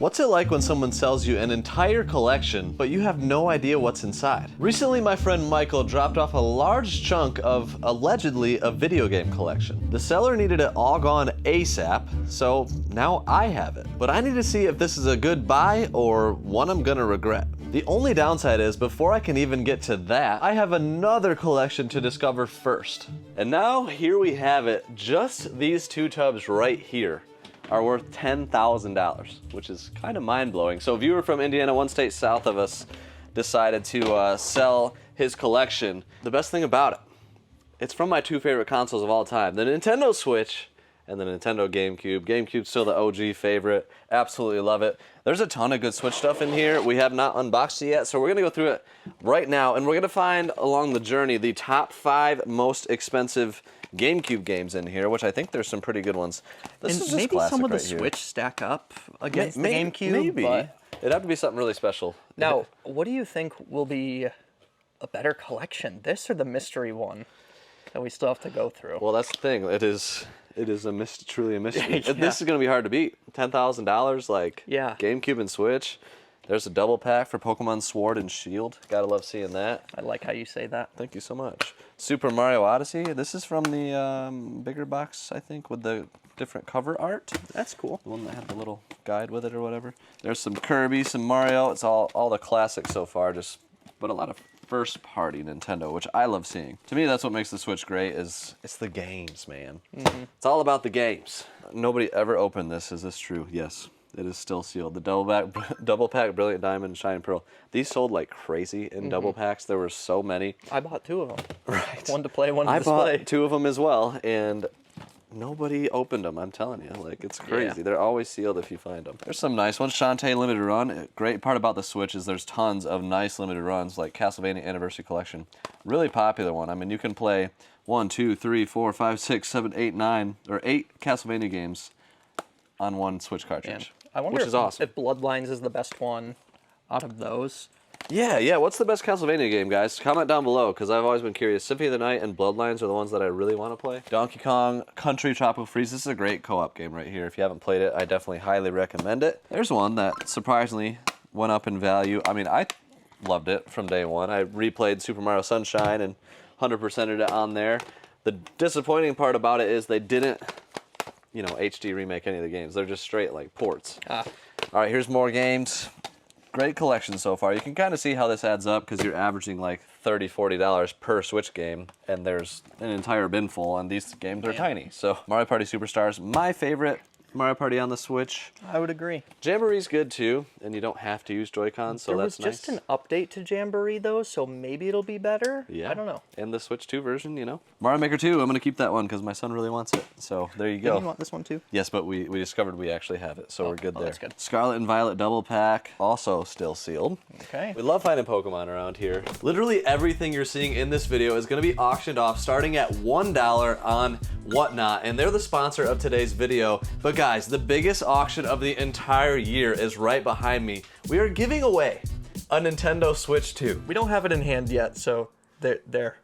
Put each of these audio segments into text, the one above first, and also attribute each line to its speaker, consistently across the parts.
Speaker 1: What's it like when someone sells you an entire collection, but you have no idea what's inside? Recently, my friend Michael dropped off a large chunk of, allegedly, a video game collection. The seller needed it all gone ASAP, so now I have it. But I need to see if this is a good buy or one I'm gonna regret. The only downside is, before I can even get to that, I have another collection to discover first. And now, here we have it. Just these two tubs right here are worth $10,000, which is kind of mind-blowing. So a viewer from Indiana, one state south of us, decided to sell his collection. The best thing about it, it's from my two favorite consoles of all time, the Nintendo Switch and the Nintendo GameCube. GameCube's still the OG favorite, absolutely love it. There's a ton of good Switch stuff in here. We have not unboxed it yet, so we're gonna go through it right now, and we're gonna find along the journey the top 5 most expensive GameCube games in here, which I think there's some pretty good ones. This is just
Speaker 2: maybe
Speaker 1: classic
Speaker 2: some of the
Speaker 1: right here.
Speaker 2: Switch stack up against the
Speaker 1: Maybe.
Speaker 2: GameCube.
Speaker 1: Maybe.
Speaker 2: But
Speaker 1: It'd have to be something really special.
Speaker 2: now, what do you think will be a better collection, this or the mystery one that we still have to go through?
Speaker 1: Well, that's the thing. It is truly a mystery.
Speaker 2: Yeah.
Speaker 1: This is going to be hard to beat. $10,000, like
Speaker 2: Yeah.
Speaker 1: GameCube and Switch. There's a double pack for Pokemon Sword and Shield. Gotta love seeing that.
Speaker 2: I like how you say that.
Speaker 1: Thank you so much. Super Mario Odyssey. This is from the bigger box, I think, with the different cover art.
Speaker 2: That's cool.
Speaker 1: The one that had the little guide with it or whatever. There's some Kirby, some Mario. It's all the classics so far, but a lot of first-party Nintendo, which I love seeing. To me, that's what makes the Switch great, is it's the games, man. It's all about the games. Nobody ever opened this. Is this true? Yes. It is still sealed. The double pack Brilliant Diamond and Shining Pearl. These sold like crazy in double packs. There were so many.
Speaker 2: I bought 2 of them.
Speaker 1: Right.
Speaker 2: One to play, one to
Speaker 1: I
Speaker 2: display.
Speaker 1: bought 2 of them as well, and nobody opened them. I'm telling you, like, it's crazy.
Speaker 2: Yeah.
Speaker 1: They're always sealed if you find them. There's some nice ones. Shantae Limited Run. Great part about the Switch is there's tons of nice limited runs, like Castlevania Anniversary Collection. Really popular one. I mean, you can play 1, 2, 3, 4, 5, 6, 7, 8, 9, or 8 Castlevania games on one Switch cartridge.
Speaker 2: I wonder
Speaker 1: which is awesome.
Speaker 2: if Bloodlines is the best one out of those.
Speaker 1: Yeah. What's the best Castlevania game, guys? Comment down below, because I've always been curious. Symphony of the Night and Bloodlines are the ones that I really want to play. Donkey Kong Country Tropical Freeze. This is a great co-op game right here. If you haven't played it, I definitely highly recommend it. There's one that surprisingly went up in value. I mean, I loved it from day one. I replayed Super Mario Sunshine and 100%ed it on there. The disappointing part about it is they didn't, HD remake any of the games. They're just straight like ports. All right, here's more games. Great collection so far. You can kind of see how this adds up because you're averaging like $30, $40 per Switch game, and there's an entire bin full, and these games are tiny. So Mario Party Superstars, my favorite Mario Party on the Switch.
Speaker 2: I would agree.
Speaker 1: Jamboree's good too, and you don't have to use Joy-Cons, so that's nice.
Speaker 2: There was just an update to Jamboree though, so maybe it'll be better.
Speaker 1: Yeah.
Speaker 2: I don't know.
Speaker 1: And the Switch 2 version, Mario Maker 2, I'm going to keep that one because my son really wants it. So there you go.
Speaker 2: Didn't you want this one too?
Speaker 1: Yes, but we discovered we actually have it, so we're good there.
Speaker 2: That's good.
Speaker 1: Scarlet and Violet double pack, also still sealed.
Speaker 2: Okay.
Speaker 1: We love finding Pokemon around here. Literally everything you're seeing in this video is going to be auctioned off starting at $1 on Whatnot, and they're the sponsor of today's video. But guys, the biggest auction of the entire year is right behind me. We are giving away a Nintendo Switch 2.
Speaker 2: We don't have it in hand yet, so there.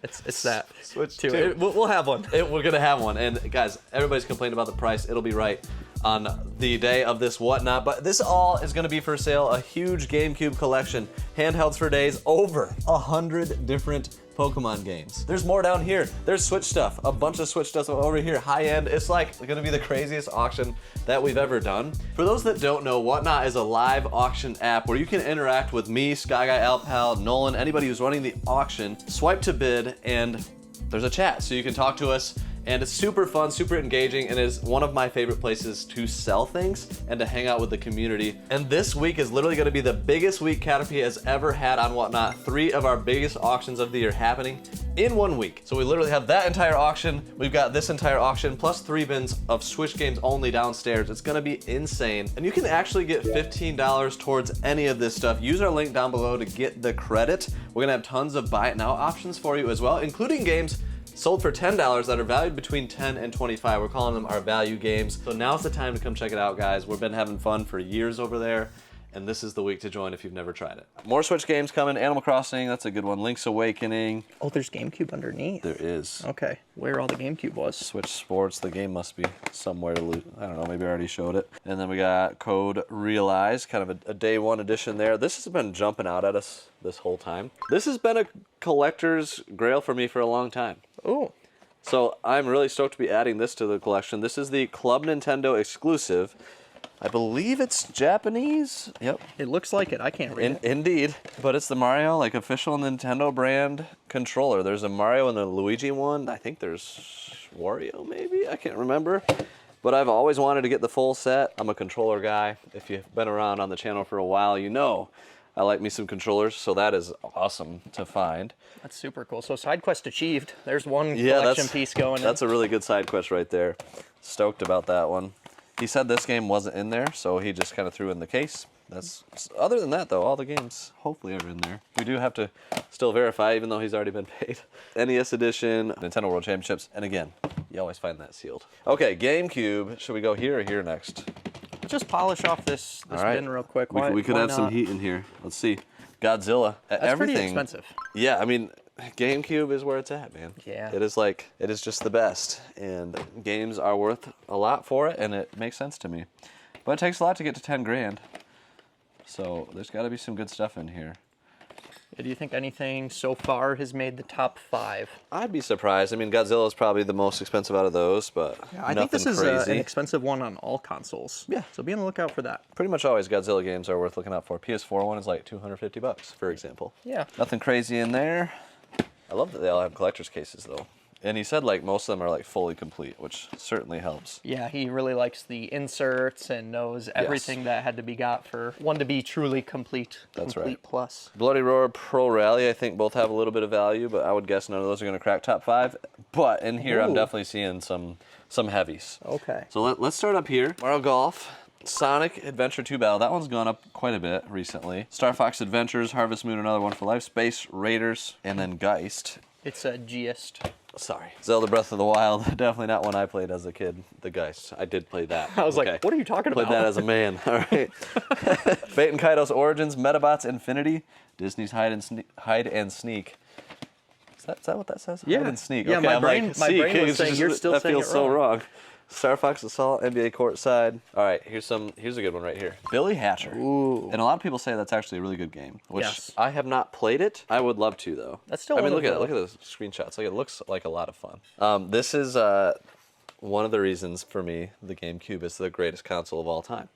Speaker 2: It's that.
Speaker 1: Switch
Speaker 2: 2.
Speaker 1: 2.
Speaker 2: We'll have one.
Speaker 1: We're gonna have one, and guys, everybody's complaining about the price. It'll be right on the day of this Whatnot, but this all is gonna be for sale. A huge GameCube collection, handhelds for days, over 100 different Pokemon games. There's more down here. There's Switch stuff, a bunch of Switch stuff over here, high end. It's like gonna be the craziest auction that we've ever done. For those that don't know, Whatnot is a live auction app where you can interact with me, Sky Guy, Alpal, Nolan, anybody who's running the auction, swipe to bid, and there's a chat, so you can talk to us. And it's super fun, super engaging, and is one of my favorite places to sell things and to hang out with the community. And this week is literally gonna be the biggest week Caterpie has ever had on Whatnot. 3 of our biggest auctions of the year happening in 1 week. So we literally have that entire auction, we've got this entire auction, plus 3 bins of Switch games only downstairs. It's gonna be insane. And you can actually get $15 towards any of this stuff. Use our link down below to get the credit. We're gonna have tons of buy it now options for you as well, including games sold for $10 that are valued between $10 and $25. We're calling them our value games. So now's the time to come check it out, guys. We've been having fun for years over there, and this is the week to join if you've never tried it. More Switch games coming. Animal Crossing, that's a good one. Link's Awakening.
Speaker 2: Oh, there's GameCube underneath.
Speaker 1: There is.
Speaker 2: Okay, where all the GameCube was.
Speaker 1: Switch Sports, the game must be somewhere to lose. I don't know, maybe I already showed it. And then we got Code Realize, kind of a day one edition there. This has been jumping out at us this whole time. This has been a collector's grail for me for a long time.
Speaker 2: Oh.
Speaker 1: So I'm really stoked to be adding this to the collection. This is the Club Nintendo exclusive. I believe it's Japanese. Yep.
Speaker 2: It looks like it. I can't read it.
Speaker 1: Indeed. But it's the Mario, like, official Nintendo brand controller. There's a Mario and a Luigi one. I think there's Wario, maybe? I can't remember. But I've always wanted to get the full set. I'm a controller guy. If you've been around on the channel for a while, you know I like me some controllers, so that is awesome to find.
Speaker 2: That's super cool. So side quest achieved. There's one collection piece going
Speaker 1: That's a really good side quest right there. Stoked about that one. He said this game wasn't in there, so he just kind of threw in the case. Other than that, though, all the games hopefully are in there. We do have to still verify, even though he's already been paid. NES Edition, Nintendo World Championships, and again, you always find that sealed. Okay, GameCube. Should we go here or here next?
Speaker 2: Just polish off this bin real quick.
Speaker 1: We could have some heat in here. Let's see. Godzilla.
Speaker 2: That's
Speaker 1: everything.
Speaker 2: pretty expensive.
Speaker 1: Yeah, I mean, GameCube is where it's at, man.
Speaker 2: Yeah.
Speaker 1: It is just the best. And games are worth a lot for it, and it makes sense to me. But it takes a lot to get to 10 grand. So there's got to be some good stuff in here.
Speaker 2: Do you think anything so far has made the top 5?
Speaker 1: I'd be surprised. I mean, Godzilla is probably the most expensive out of those, but
Speaker 2: I think this is an expensive one on all consoles.
Speaker 1: Yeah.
Speaker 2: So be on the lookout for that.
Speaker 1: Pretty much always Godzilla games are worth looking out for. PS4 one is like $250, for example.
Speaker 2: Yeah.
Speaker 1: Nothing crazy in there. I love that they all have collector's cases, though. And he said, like, most of them are, like, fully complete, which certainly helps.
Speaker 2: Yeah, he really likes the inserts and knows everything that had to be got for one to be truly complete.
Speaker 1: That's
Speaker 2: complete
Speaker 1: right.
Speaker 2: Plus.
Speaker 1: Bloody Roar, Pro Rally, I think both have a little bit of value, but I would guess none of those are going to crack top 5. But in here, I'm definitely seeing some heavies.
Speaker 2: Okay.
Speaker 1: So let's start up here. Mario Golf. Sonic Adventure 2 Battle. That one's gone up quite a bit recently. Star Fox Adventures, Harvest Moon, Another Wonderful Life, Space Raiders, and then Geist.
Speaker 2: It's a Geist.
Speaker 1: Sorry. Zelda Breath of the Wild. Definitely not one I played as a kid. The Geist. I did play that.
Speaker 2: I was like, what are you talking about?
Speaker 1: Played that as a man. All right. Fate and Kaido's Origins, Metabots Infinity, Disney's Hide and Sneak. Is that what that says?
Speaker 2: Yeah.
Speaker 1: Hide and Sneak.
Speaker 2: Yeah,
Speaker 1: okay,
Speaker 2: my brain was saying you're still
Speaker 1: that
Speaker 2: saying
Speaker 1: feels
Speaker 2: it
Speaker 1: so
Speaker 2: wrong.
Speaker 1: wrong. Star Fox Assault, NBA Courtside. All right, here's a good one right here. Billy Hatcher.
Speaker 2: Ooh.
Speaker 1: And a lot of people say that's actually a really good game, which
Speaker 2: Yes.
Speaker 1: I have not played it. I would love to, though.
Speaker 2: That's still
Speaker 1: I mean,
Speaker 2: one of
Speaker 1: look at those screenshots. Like, it looks like a lot of fun. This is one of the reasons for me the GameCube is the greatest console of all time.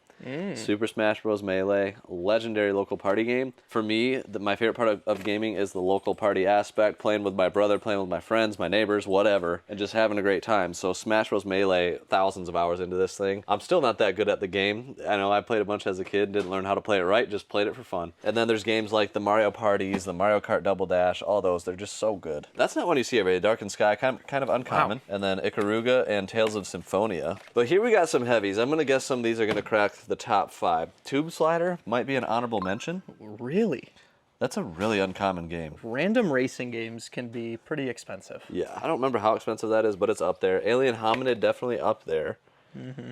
Speaker 1: Super Smash Bros. Melee, legendary local party game. For me, my favorite part of gaming is the local party aspect, playing with my brother, playing with my friends, my neighbors, whatever, and just having a great time. So Smash Bros. Melee, thousands of hours into this thing. I'm still not that good at the game. I know I played a bunch as a kid, didn't learn how to play it right, just played it for fun. And then there's games like the Mario Parties, the Mario Kart Double Dash, all those, they're just so good. That's not one you see every day. Darkened Sky, kind of uncommon. Wow. And then Ikaruga and Tales of Symphonia. But here we got some heavies. I'm gonna guess some of these are gonna crack the top 5. Tube Slider might be an honorable mention.
Speaker 2: Really?
Speaker 1: That's a really uncommon game.
Speaker 2: Random racing games can be pretty expensive.
Speaker 1: Yeah, I don't remember how expensive that is, but it's up there. Alien Hominid, definitely up there.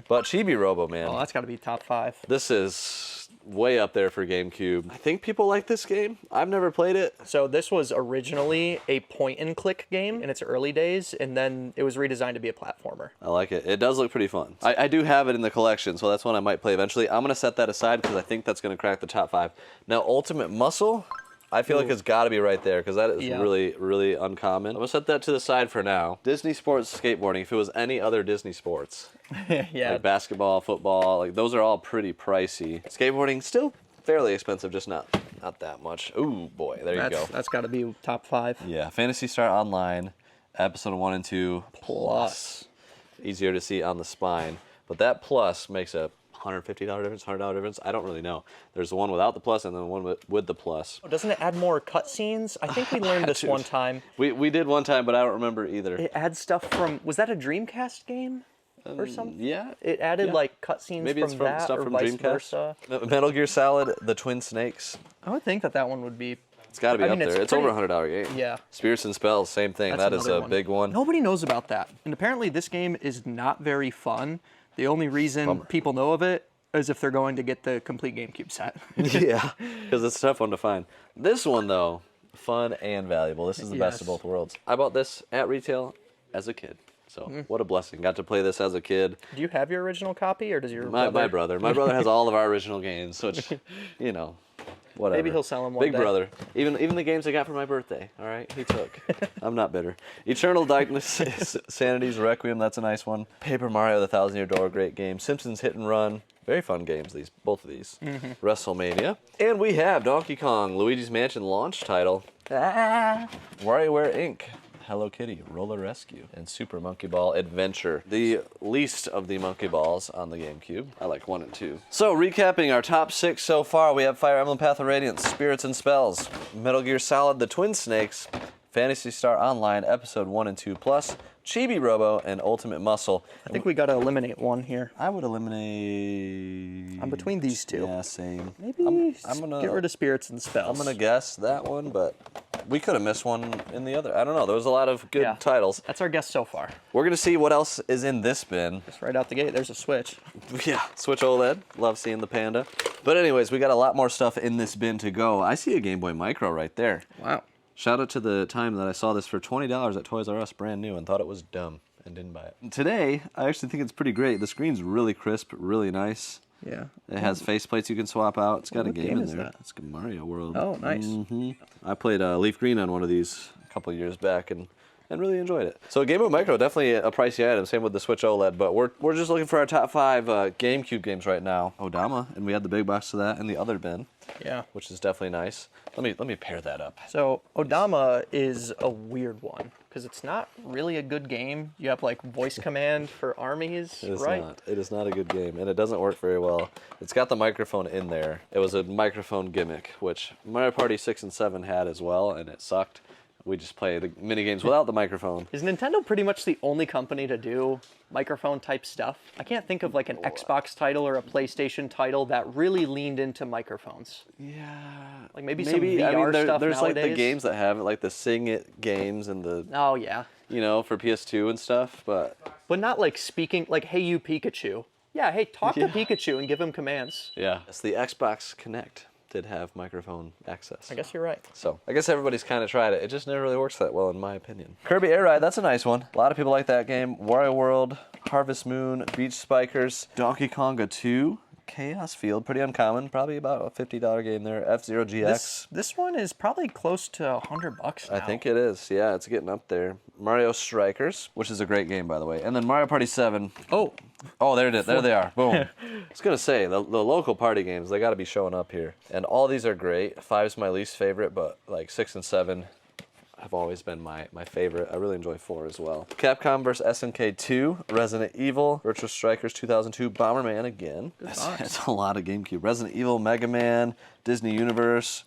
Speaker 1: But Chibi Robo, man.
Speaker 2: Oh, that's got to be top 5.
Speaker 1: This is way up there for GameCube. I think people like this game. I've never played it.
Speaker 2: So this was originally a point-and-click game in its early days, and then it was redesigned to be a platformer.
Speaker 1: I like it. It does look pretty fun. I do have it in the collection, so that's one I might play eventually. I'm going to set that aside because I think that's going to crack the top 5. Now, Ultimate Muscle, I feel like it's got to be right there because that is really, really uncommon. I'm going to set that to the side for now. Disney Sports Skateboarding, if it was any other Disney sports.
Speaker 2: Yeah.
Speaker 1: Like basketball, football, like those are all pretty pricey. Skateboarding, still fairly expensive, just not that much. Ooh, boy, there you go.
Speaker 2: That's got to be top 5.
Speaker 1: Yeah, Phantasy Star Online, episode 1 and 2, plus. Easier to see on the spine. But that plus makes a $150 difference, $100 difference. I don't really know. There's the one without the plus and then the one with the plus.
Speaker 2: Doesn't it add more cutscenes? I think we learned this one time.
Speaker 1: We did one time, but I don't remember either.
Speaker 2: It adds stuff from, was that a Dreamcast game? Or something?
Speaker 1: Yeah.
Speaker 2: It added like cutscenes
Speaker 1: Maybe
Speaker 2: from
Speaker 1: it's from
Speaker 2: that
Speaker 1: stuff
Speaker 2: or
Speaker 1: from
Speaker 2: vice
Speaker 1: Dreamcast.
Speaker 2: versa.
Speaker 1: Metal Gear Solid, The Twin Snakes.
Speaker 2: I would think that one would be.
Speaker 1: It's got to be up there. It's
Speaker 2: pretty,
Speaker 1: over $100 game.
Speaker 2: Yeah.
Speaker 1: Spirits and Spells, same thing.
Speaker 2: That's
Speaker 1: that is a big one.
Speaker 2: Nobody knows about that. And apparently this game is not very fun. The only reason people know of it as if they're going to get the complete GameCube set.
Speaker 1: Yeah, because it's a tough one to find. This one, though, fun and valuable. This is the best of both worlds. I bought this at retail as a kid. So what a blessing. Got to play this as a kid.
Speaker 2: Do you have your original copy, or does your
Speaker 1: My brother. My brother has all of our original games, which, you know, whatever.
Speaker 2: Maybe he'll sell them one
Speaker 1: Big
Speaker 2: day.
Speaker 1: brother. Even the games I got for my birthday, all right, he took. I'm not bitter. Eternal Darkness, Sanity's Requiem, that's a nice one. Paper Mario, The Thousand Year Door, great game. Simpsons Hit and Run, very fun games, both of these. WrestleMania. And we have Donkey Kong, Luigi's Mansion launch title. WarioWare Inc., Hello Kitty, Roller Rescue, and Super Monkey Ball Adventure. The least of the Monkey Balls on the GameCube. I like 1 and 2. So, recapping our top 6 so far, we have Fire Emblem Path of Radiance, Spirits and Spells, Metal Gear Solid, The Twin Snakes, Phantasy Star Online, Episode 1 and 2 Plus, Chibi Robo, and Ultimate Muscle.
Speaker 2: I think we got to eliminate one here.
Speaker 1: I would eliminate...
Speaker 2: I'm between these two.
Speaker 1: Yeah, same.
Speaker 2: Maybe
Speaker 1: I'm gonna
Speaker 2: get rid of Spirits and Spells.
Speaker 1: I'm going to guess that one, but we could have missed one in the other. I don't know. There was a lot of good titles.
Speaker 2: That's our guess so far.
Speaker 1: We're going to see what else is in this bin.
Speaker 2: Just right out the gate, there's a Switch.
Speaker 1: Yeah, Switch OLED. Love seeing the Panda. But anyways, we got a lot more stuff in this bin to go. I see a Game Boy Micro right there.
Speaker 2: Wow.
Speaker 1: Shout out to the time that I saw this for $20 at Toys R Us, brand new, and thought it was dumb and didn't buy it. Today, I actually think it's pretty great. The screen's really crisp, really nice.
Speaker 2: Yeah.
Speaker 1: It has faceplates you can swap out. It's got a
Speaker 2: What
Speaker 1: game
Speaker 2: game
Speaker 1: in
Speaker 2: is
Speaker 1: there.
Speaker 2: that?
Speaker 1: It's Mario World.
Speaker 2: Oh, nice.
Speaker 1: I played Leaf Green on one of these a couple of years back and really enjoyed it. So Game Boy Micro, definitely a pricey item. Same with the Switch OLED. But we're just looking for our top 5 GameCube games right now. Odama, and we had the big box of that in the other bin.
Speaker 2: Yeah.
Speaker 1: Which is definitely nice. Let me pair that up.
Speaker 2: So Odama is a weird one because it's not really a good game. You have like voice command for armies,
Speaker 1: It is
Speaker 2: right?
Speaker 1: not. It is not a good game, and it doesn't work very well. It's got the microphone in there. It was a microphone gimmick, which Mario Party 6 and 7 had as well, and it sucked. We just play the mini games without the microphone.
Speaker 2: Is Nintendo pretty much the only company to do microphone type stuff? I can't think of like an Xbox title or a PlayStation title that really leaned into microphones.
Speaker 1: Yeah.
Speaker 2: Like maybe some VR stuff
Speaker 1: there's
Speaker 2: nowadays.
Speaker 1: like the games that have it, like the Sing It games and the,
Speaker 2: Oh yeah.
Speaker 1: you know, for PS2 and stuff, but
Speaker 2: not like speaking, like, hey you Pikachu. Yeah, hey, talk to Pikachu and give him commands.
Speaker 1: yeah. It's the Xbox Connect did have microphone access.
Speaker 2: I guess you're right.
Speaker 1: So I guess everybody's kind of tried it. It just never really works that well, in my opinion. Kirby Air Ride, that's a nice one. A lot of people like that game. Wario World, Harvest Moon, Beach Spikers, Donkey Konga 2, Chaos Field, pretty uncommon. Probably about a $50 game there. F-Zero GX.
Speaker 2: This one is probably close to $100 now.
Speaker 1: I think it is. Yeah, it's getting up there. Mario Strikers, which is a great game, by the way. And then Mario Party 7. Oh, there it is. There they are. Boom. I was going to say, the local party games, they got to be showing up here. And all these are great. 5 is my least favorite, but like 6 and 7 have always been my favorite. I really enjoy 4 as well. Capcom vs. SNK 2, Resident Evil, Virtua Strikers 2002, Bomberman again. That's a lot of GameCube. Resident Evil, Mega Man, Disney Universe,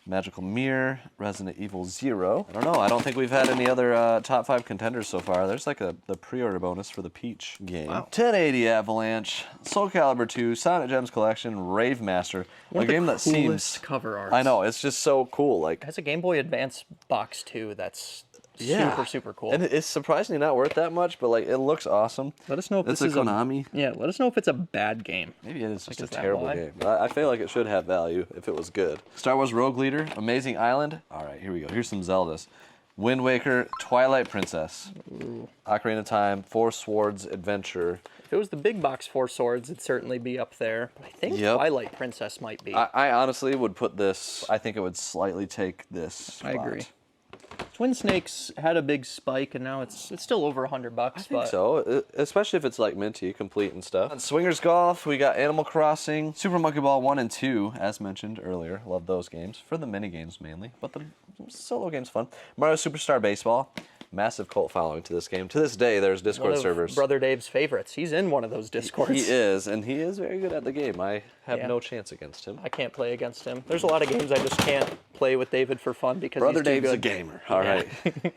Speaker 1: Magical Mirror, Resident Evil 0. I don't know. I don't think we've had any other top 5 contenders so far. There's like the pre-order bonus for the Peach game. Wow. 1080 Avalanche, Soul Calibur 2, Sonic Gems Collection, Rave Master. A game that seems
Speaker 2: cover art.
Speaker 1: I know, it's just so cool. Like,
Speaker 2: It has a Game Boy Advance box too. That's super cool.
Speaker 1: And it's surprisingly not worth that much, but like it looks awesome.
Speaker 2: Let us know if
Speaker 1: it's
Speaker 2: this is
Speaker 1: Konami.
Speaker 2: let us know if it's a bad game.
Speaker 1: Maybe it is just
Speaker 2: Like,
Speaker 1: a
Speaker 2: is that
Speaker 1: terrible
Speaker 2: why?
Speaker 1: game. I feel like it should have value if it was good. Star Wars Rogue Leader, Amazing Island. All right, here we go. Here's some Zeldas. Wind Waker, Twilight Princess, Ocarina of Time, Four Swords Adventure.
Speaker 2: If it was the big box Four Swords, it'd certainly be up there. But I think Twilight Princess might be.
Speaker 1: I honestly would put this, I think it would slightly take this spot.
Speaker 2: I agree. Twin Snakes had a big spike, and now it's still over $100.
Speaker 1: I think so, especially if it's like minty, complete and stuff. On Swingers Golf, we got Animal Crossing, Super Monkey Ball 1 and 2, as mentioned earlier. Love those games, for the mini games mainly, but the solo game's fun. Mario Superstar Baseball, massive cult following to this game. To this day, there's Discord
Speaker 2: one of
Speaker 1: servers.
Speaker 2: Brother Dave's favorites. He's in one of those Discords.
Speaker 1: He is, and he is very good at the game. I have no chance against him.
Speaker 2: I can't play against him. There's a lot of games I just can't play with David for fun because
Speaker 1: Brother
Speaker 2: he's too
Speaker 1: Dave's
Speaker 2: good.
Speaker 1: a gamer. All right.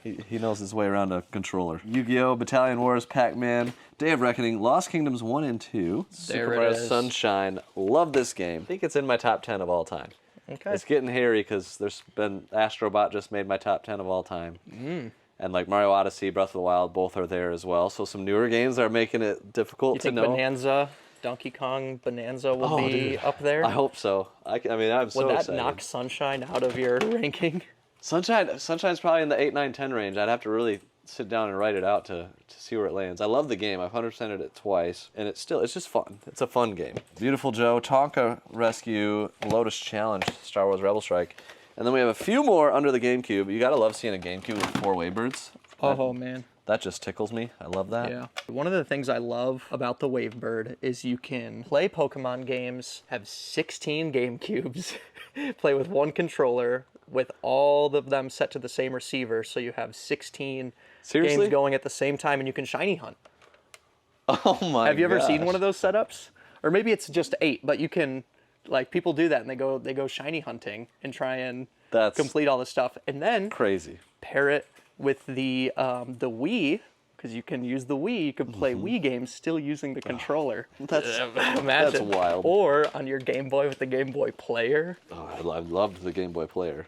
Speaker 1: He knows his way around a controller. Yu-Gi-Oh!, Battalion Wars, Pac-Man, Day of Reckoning, Lost Kingdoms 1 and 2, Super Mario Sunshine. Love this game. I think it's in my top 10 of all time.
Speaker 2: Okay.
Speaker 1: It's getting hairy because there's been Astrobot just made my top 10 of all time. And like Mario Odyssey, Breath of the Wild, both are there as well. So some newer games are making it difficult
Speaker 2: You
Speaker 1: to
Speaker 2: think
Speaker 1: know.
Speaker 2: Bonanza Donkey Kong Bonanza will
Speaker 1: Oh,
Speaker 2: be
Speaker 1: dude.
Speaker 2: up there.
Speaker 1: I hope so. I mean, I'm so
Speaker 2: Would that
Speaker 1: excited.
Speaker 2: knock Sunshine out of your ranking?
Speaker 1: Sunshine's probably in the 8, 9, 10 range. I'd have to really sit down and write it out to see where it lands. I love the game. I've 100%ed it twice, and it's just fun. It's a fun game. Beautiful Joe, Tonka Rescue, Lotus Challenge, Star Wars Rebel Strike. And then we have a few more under the GameCube. You gotta love seeing a GameCube with 4 Wavebirds.
Speaker 2: Oh, man.
Speaker 1: That just tickles me. I love that.
Speaker 2: Yeah. One of the things I love about the Wavebird is you can play Pokemon games, have 16 GameCubes, play with one controller, with all of them set to the same receiver, so you have 16
Speaker 1: Seriously?
Speaker 2: games going at the same time, and you can shiny hunt.
Speaker 1: Oh my
Speaker 2: Have you ever seen
Speaker 1: gosh.
Speaker 2: one of those setups? Or maybe it's just 8, but you can, like, people do that, and they go shiny hunting and try and
Speaker 1: That's
Speaker 2: complete all this stuff, and then
Speaker 1: crazy.
Speaker 2: pair it with the Wii, because you can use the Wii. You can play Wii games still using the controller. Imagine.
Speaker 1: That's wild.
Speaker 2: Or on your Game Boy with the Game Boy Player.
Speaker 1: Oh, I loved the Game Boy Player.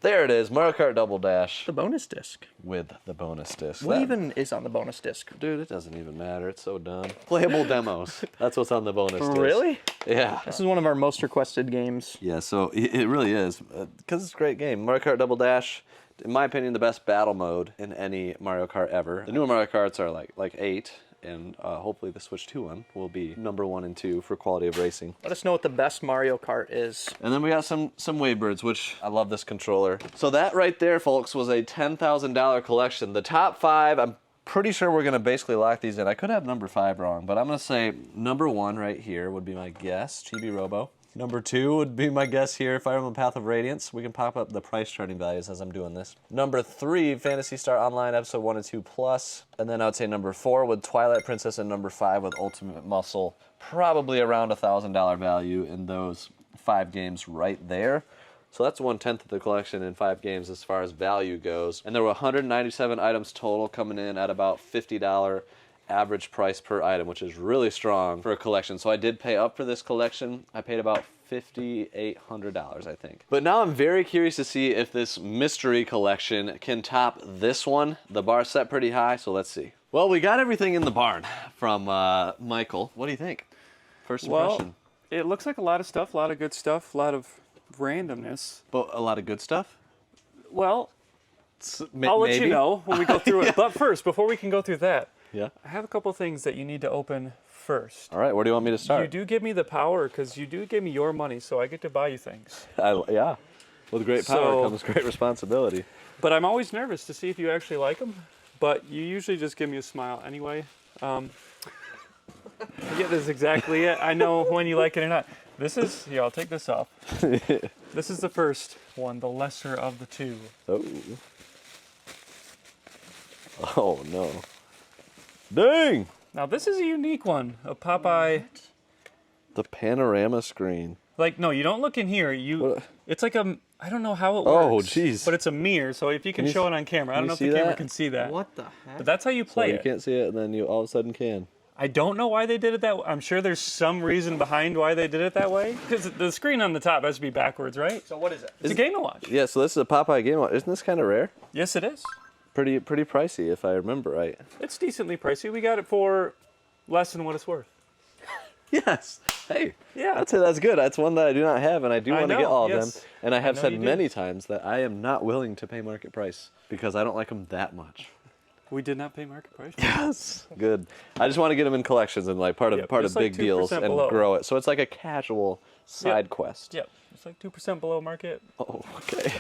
Speaker 1: There it is, Mario Kart Double Dash
Speaker 2: The bonus disc.
Speaker 1: with the bonus disc.
Speaker 2: What
Speaker 1: That-
Speaker 2: even is on the bonus disc?
Speaker 1: Dude, it doesn't even matter. It's so dumb. Playable demos. That's what's on the bonus disc.
Speaker 2: Really?
Speaker 1: Yeah.
Speaker 2: This is one of our most requested games.
Speaker 1: Yeah, so it really is. Because it's a great game. Mario Kart Double Dash, in my opinion, the best battle mode in any Mario Kart ever. The newer Mario Karts are like 8, and hopefully the Switch 2 one will be number 1 and 2 for quality of racing.
Speaker 2: Let us know what the best Mario Kart is.
Speaker 1: And then we got some Wavebirds, which I love this controller. So that right there, folks, was a $10,000 collection. The top 5, I'm pretty sure we're going to basically lock these in. I could have number 5 wrong, but I'm going to say number 1 right here would be my guess, Chibi Robo. Number 2 would be my guess here, Fire Emblem Path of Radiance. We can pop up the price charting values as I'm doing this. Number 3, Phantasy Star Online Episode 1 and 2 Plus. And then I would say number 4 with Twilight Princess, and number 5 with Ultimate Muscle. Probably around $1,000 value in those 5 games right there. So that's 1/10 of the collection in 5 games as far as value goes. And there were 197 items total, coming in at about $50 average price per item, which is really strong for a collection. So I did pay up for this collection. I paid about $5,800, I think. But now I'm very curious to see if this mystery collection can top this one. The bar's set pretty high, so let's see. Well, we got everything in the barn from Michael. What do you think? First impression.
Speaker 3: Well, it looks like a lot of stuff, a lot of good stuff, a lot of randomness.
Speaker 1: But a lot of good stuff?
Speaker 3: Well, I'll let you know when we go through it. But first, before we can go through that,
Speaker 1: Yeah.
Speaker 3: I have a couple things that you need to open first.
Speaker 1: All right, where do you want me to start?
Speaker 3: You do give me the power because you do give me your money, so I get to buy you things.
Speaker 1: Yeah. With great power
Speaker 3: So-
Speaker 1: comes great responsibility.
Speaker 3: But I'm always nervous to see if you actually like them. But you usually just give me a smile anyway. Yeah, this is exactly it. I know when you like it or not. This is, here, I'll take this off. This is the first one, the lesser of the two.
Speaker 1: Oh. Oh, no. Dang!
Speaker 3: Now, this is a unique one, a Popeye.
Speaker 1: The panorama screen.
Speaker 3: Like, no, you don't look in here.
Speaker 1: What?
Speaker 3: It's like a, I don't know how it
Speaker 1: Oh,
Speaker 3: works.
Speaker 1: jeez.
Speaker 3: But it's a mirror, so if you can
Speaker 1: you
Speaker 3: show
Speaker 1: s-
Speaker 3: it on camera. I
Speaker 1: can
Speaker 3: don't know
Speaker 1: you
Speaker 3: if the
Speaker 1: see
Speaker 3: camera
Speaker 1: that?
Speaker 3: can see that.
Speaker 2: What the heck?
Speaker 3: But that's how you
Speaker 1: So
Speaker 3: play
Speaker 1: you
Speaker 3: it.
Speaker 1: can't see it, and then you all of a sudden can.
Speaker 3: I don't know why they did it that way. I'm sure there's some reason behind why they did it that way. Because the screen on the top has to be backwards, right?
Speaker 2: So what is it?
Speaker 3: It's a Game & Watch.
Speaker 1: Yeah, so this is a Popeye Game Watch. Isn't this kind of rare?
Speaker 3: Yes, it is.
Speaker 1: Pretty pricey, if I remember right.
Speaker 3: It's decently pricey. We got it for less than what it's worth.
Speaker 1: Yes. Hey.
Speaker 3: Yeah.
Speaker 1: I'd say that's good. That's one that I do not have, and I do
Speaker 3: I
Speaker 1: want to get
Speaker 3: know,
Speaker 1: all of
Speaker 3: yes.
Speaker 1: them. And I have
Speaker 3: know
Speaker 1: said
Speaker 3: you do.
Speaker 1: many times that I am not willing to pay market price because I don't like them that much.
Speaker 3: We did not pay market price.
Speaker 1: Yes. Good. I just want to get them in collections and like part of
Speaker 3: Yep,
Speaker 1: part of
Speaker 3: just like
Speaker 1: big deals
Speaker 3: 2%
Speaker 1: and
Speaker 3: below.
Speaker 1: grow it. So it's like a casual side quest.
Speaker 3: Yep. It's like 2% below market.
Speaker 1: Oh, okay.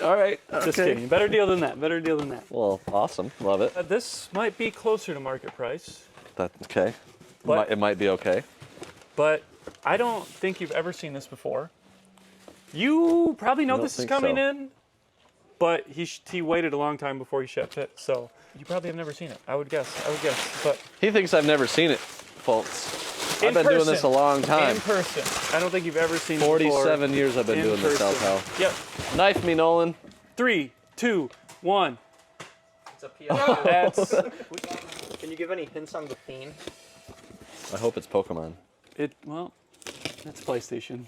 Speaker 1: All right.
Speaker 3: Just
Speaker 1: okay.
Speaker 3: kidding. Better deal than that. Better deal than that.
Speaker 1: Well, awesome. Love it.
Speaker 3: This might be closer to market price,
Speaker 1: That's okay.
Speaker 3: But-
Speaker 1: It might be okay.
Speaker 3: but I don't think you've ever seen this before. You probably know
Speaker 1: don't
Speaker 3: this is
Speaker 1: think
Speaker 3: coming
Speaker 1: so.
Speaker 3: in, but he waited a long time before he shipped it, so you probably have never seen it. I would guess. But
Speaker 1: He thinks I've never seen it, folks.
Speaker 3: in
Speaker 1: I've been doing this a
Speaker 3: person,
Speaker 1: long time.
Speaker 3: In person, I don't think you've ever seen it before.
Speaker 1: 47 years I've been
Speaker 3: in
Speaker 1: doing this,
Speaker 3: person.
Speaker 1: Alpal.
Speaker 3: Yep.
Speaker 1: Knife me, Nolan.
Speaker 3: 3, 2, 1.
Speaker 2: It's a PS4.
Speaker 3: That's
Speaker 2: Can you give any hints on the theme?
Speaker 1: I hope it's Pokemon.
Speaker 3: it. Well, that's PlayStation.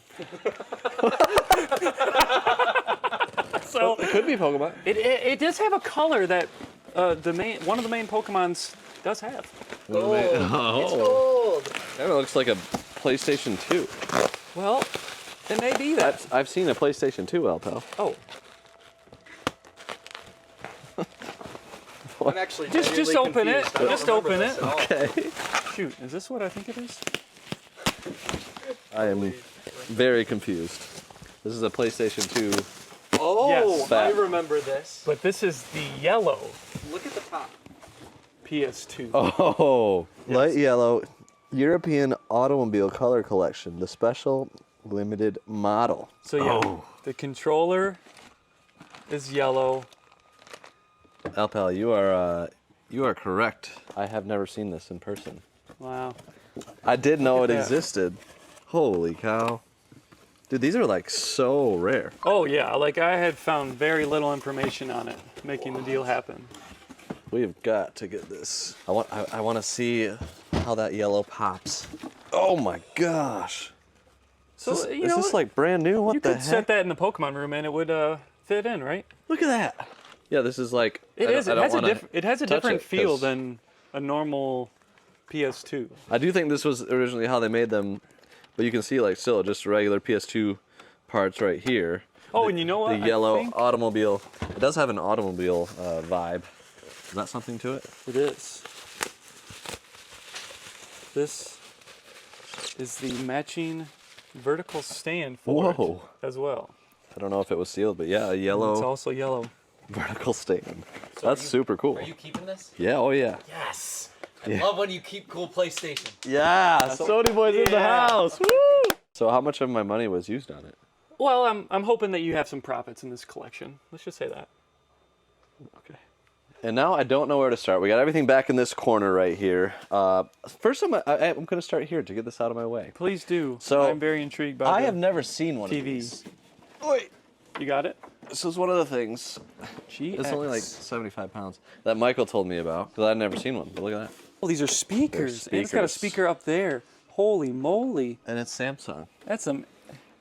Speaker 3: So
Speaker 1: It could be Pokemon.
Speaker 3: it does have a color that one of the main Pokemons does have.
Speaker 2: Gold. It's gold.
Speaker 1: That looks like a PlayStation 2.
Speaker 3: Well, it may be that.
Speaker 1: I've seen a PlayStation 2, Alpal.
Speaker 3: Oh.
Speaker 2: I'm actually
Speaker 3: Just open it. Just open it.
Speaker 1: Okay.
Speaker 3: Shoot, is this what I think it is?
Speaker 1: I am very confused. This is a PlayStation 2.
Speaker 2: Oh,
Speaker 3: Yes.
Speaker 2: I remember this.
Speaker 3: But this is the yellow
Speaker 2: Look at the top.
Speaker 3: PS2.
Speaker 1: Oh, light yellow European Automobile Color Collection, the special limited model.
Speaker 3: So yeah, the controller is yellow.
Speaker 1: Alpal, you are correct. I have never seen this in person.
Speaker 3: Wow.
Speaker 1: I did know
Speaker 3: Look
Speaker 1: it
Speaker 3: at that.
Speaker 1: existed. Holy cow. Dude, these are like so rare.
Speaker 3: Oh yeah, like I had found very little information on it, making the deal happen.
Speaker 1: We've got to get this. I want to see how that yellow pops. Oh my gosh.
Speaker 3: So
Speaker 1: Is
Speaker 3: you know,
Speaker 1: this like brand new? What
Speaker 3: you
Speaker 1: the
Speaker 3: could
Speaker 1: heck?
Speaker 3: set that in the Pokemon room and it would fit in, right?
Speaker 1: Look at that. Yeah, this is like.
Speaker 3: It is. It has a
Speaker 1: touch
Speaker 3: different
Speaker 1: it,
Speaker 3: feel
Speaker 1: 'cause
Speaker 3: than a normal PS2.
Speaker 1: I do think this was originally how they made them, but you can see like still just regular PS2 parts right here.
Speaker 3: Oh, and you know what?
Speaker 1: The
Speaker 3: I
Speaker 1: yellow
Speaker 3: think
Speaker 1: automobile. It does have an automobile vibe. Is that something to it?
Speaker 3: it is. This is the matching vertical stand for
Speaker 1: Whoa.
Speaker 3: it as well.
Speaker 1: I don't know if it was sealed, but yeah, a
Speaker 3: It's
Speaker 1: yellow
Speaker 3: also yellow.
Speaker 1: vertical stand. That's super cool.
Speaker 4: Are you keeping this?
Speaker 1: Yeah, oh yeah.
Speaker 4: Yes. I
Speaker 1: Yeah.
Speaker 4: love when you keep cool PlayStation.
Speaker 1: Yeah, Sony Boy's in the
Speaker 3: Yeah.
Speaker 1: house. Woo! So how much of my money was used on it?
Speaker 3: Well, I'm hoping that you have some profits in this collection. Let's just say that.
Speaker 1: Okay. And now I don't know where to start. We got everything back in this corner right here. First, I'm going to start here to get this out of my way.
Speaker 3: Please do.
Speaker 1: So,
Speaker 3: I'm very intrigued by
Speaker 1: I
Speaker 3: the
Speaker 1: have never seen one of
Speaker 3: TV.
Speaker 1: these. Wait.
Speaker 3: You got it?
Speaker 1: This is one of the things.
Speaker 3: GX.
Speaker 1: It's only like 75 pounds that Michael told me about because I'd never seen one. But look at that.
Speaker 3: Oh, these are speakers.
Speaker 1: They're
Speaker 3: And it's got a
Speaker 1: speakers.
Speaker 3: speaker up there. Holy moly.
Speaker 1: And it's Samsung.
Speaker 3: That's some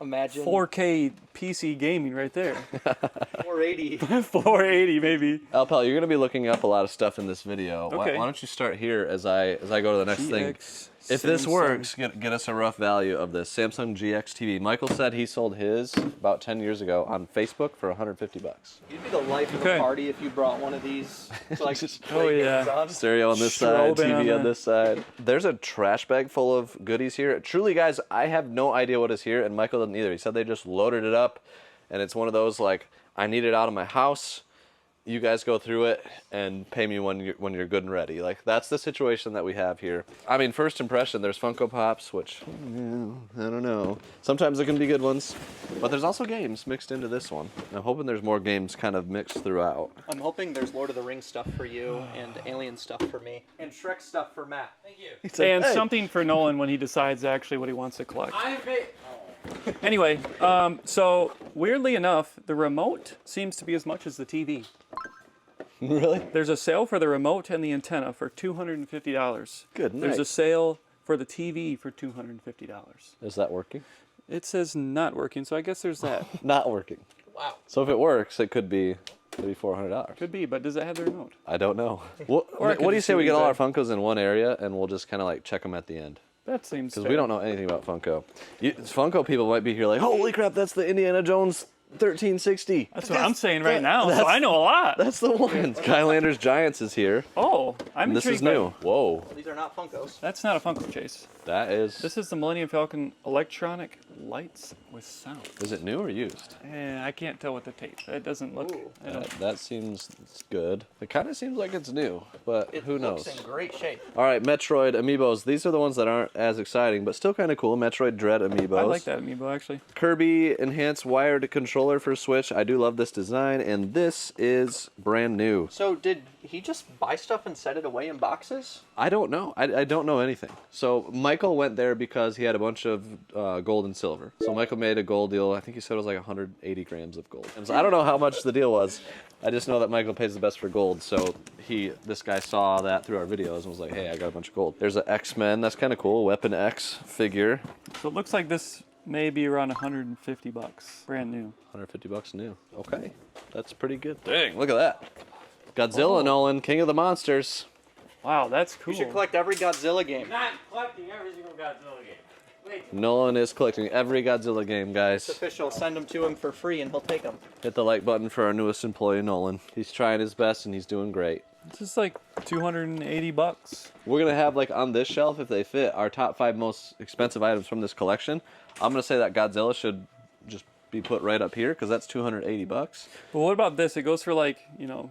Speaker 2: Imagine
Speaker 3: 4K PC gaming right there.
Speaker 2: 480.
Speaker 3: 480 maybe.
Speaker 1: Alpal, you're going to be looking up a lot of stuff in this video.
Speaker 3: Okay.
Speaker 1: Why don't you start here as I go to the next thing?
Speaker 3: GX
Speaker 1: If this
Speaker 3: Samsung.
Speaker 1: works, get us a rough value of this Samsung GX TV. Michael said he sold his about 10 years ago on Facebook for 150 bucks.
Speaker 2: You'd be the life of
Speaker 3: Okay.
Speaker 2: the party if you brought one of these to like
Speaker 1: Just-
Speaker 2: play
Speaker 3: Oh,
Speaker 2: games
Speaker 3: yeah.
Speaker 2: on.
Speaker 1: Stereo on this side,
Speaker 3: Strobing
Speaker 1: TV
Speaker 3: on
Speaker 1: on
Speaker 3: the-
Speaker 1: this side. There's a trash bag full of goodies here. Truly, guys, I have no idea what is here, and Michael doesn't either. He said they just loaded it up, and it's one of those like, I need it out of my house. You guys go through it and pay me when you're good and ready. Like, that's the situation that we have here. I mean, first impression, there's Funko Pops, which, I don't know. Sometimes they can be good ones, but there's also games mixed into this one. I'm hoping there's more games kind of mixed throughout.
Speaker 2: I'm hoping there's Lord of the Rings stuff for you and Alien stuff for me and Shrek stuff for Matt.
Speaker 4: Thank you.
Speaker 1: It's like,
Speaker 3: And
Speaker 1: hey,
Speaker 3: something for Nolan when he decides actually what he wants to collect.
Speaker 4: I have made.
Speaker 3: Anyway, so weirdly enough, the remote seems to be as much as the TV.
Speaker 1: Really?
Speaker 3: There's a sale for the remote and the antenna for $250.
Speaker 1: Good
Speaker 3: There's
Speaker 1: night.
Speaker 3: a sale for the TV for $250.
Speaker 1: Is that working?
Speaker 3: It says not working, so I guess there's that.
Speaker 1: Not working.
Speaker 4: Wow.
Speaker 1: So if it works, it could be maybe $400.
Speaker 3: Could be, but does it have the remote?
Speaker 1: I don't know. What
Speaker 3: Or I could
Speaker 1: do you
Speaker 3: just
Speaker 1: say
Speaker 3: see
Speaker 1: we
Speaker 3: what
Speaker 1: get
Speaker 3: you
Speaker 1: all our
Speaker 3: said.
Speaker 1: Funkos in one area and we'll just kind of like check them at the end?
Speaker 3: That seems
Speaker 1: Because
Speaker 3: fair.
Speaker 1: we don't know anything about Funko. Funko people might be here like, holy crap, that's the Indiana Jones 1360.
Speaker 3: That's what I'm saying right now, so I know a lot.
Speaker 1: That's the one. Skylanders Giants is here.
Speaker 3: Oh, I'm
Speaker 1: And this
Speaker 3: intrigued
Speaker 1: is
Speaker 3: by-
Speaker 1: new. Whoa.
Speaker 2: These are not Funkos.
Speaker 3: That's not a Funko Chase.
Speaker 1: That is.
Speaker 3: This is the Millennium Falcon electronic lights with sound.
Speaker 1: Is it new or used?
Speaker 3: I can't tell with the tape. It doesn't look.
Speaker 2: Ooh.
Speaker 3: I don't-
Speaker 1: That seems good. It kind of seems like it's new, but
Speaker 2: It
Speaker 1: who knows?
Speaker 2: looks in great shape.
Speaker 1: All right, Metroid amiibos. These are the ones that aren't as exciting, but still kind of cool. Metroid Dread amiibos.
Speaker 3: I like that amiibo actually.
Speaker 1: Kirby enhanced wired controller for Switch. I do love this design, and this is brand new.
Speaker 2: So did he just buy stuff and set it away in boxes?
Speaker 1: I don't know. I don't know anything. So Michael went there because he had a bunch of gold and silver. So Michael made a gold deal. I think he said it was like 180 grams of gold. And so I don't know how much the deal was. I just know that Michael pays the best for gold. So this guy saw that through our videos and was like, hey, I got a bunch of gold. There's an X-Men. That's kind of cool. Weapon X figure.
Speaker 3: So it looks like this may be around 150 bucks, brand new.
Speaker 1: 150 bucks new. Okay. That's pretty good. Dang, look at that. Godzilla, Nolan, King of the Monsters.
Speaker 3: Wow, that's cool.
Speaker 2: You should collect every Godzilla game.
Speaker 3: Not collecting every single Godzilla game. Wait.
Speaker 1: Nolan is collecting every Godzilla game,
Speaker 2: It's
Speaker 1: guys.
Speaker 2: official. Send them to him for free and he'll take them.
Speaker 1: Hit the like button for our newest employee, Nolan. He's trying his best and he's doing great.
Speaker 3: This is like $280.
Speaker 1: We're gonna have like on this shelf, if they fit, our top 5 most expensive items from this collection. I'm gonna say that Godzilla should just be put right up here because that's $280.
Speaker 3: But what about this? It goes for like,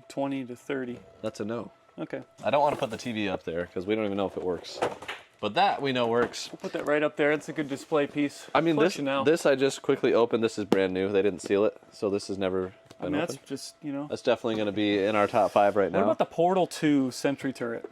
Speaker 3: 20 to 30.
Speaker 1: That's a no.
Speaker 3: Okay.
Speaker 1: I don't want to put the TV up there because we don't even know if it works. But that we know works.
Speaker 3: We'll put that right up there. It's a good display piece.
Speaker 1: I mean,
Speaker 3: Collection now.
Speaker 1: this I just quickly opened. This is brand new. They didn't seal it, so this has never been
Speaker 3: that's
Speaker 1: opened.
Speaker 3: just,
Speaker 1: That's definitely going to be in our top 5 right
Speaker 3: What
Speaker 1: now.
Speaker 3: about the Portal 2 Sentry Turret?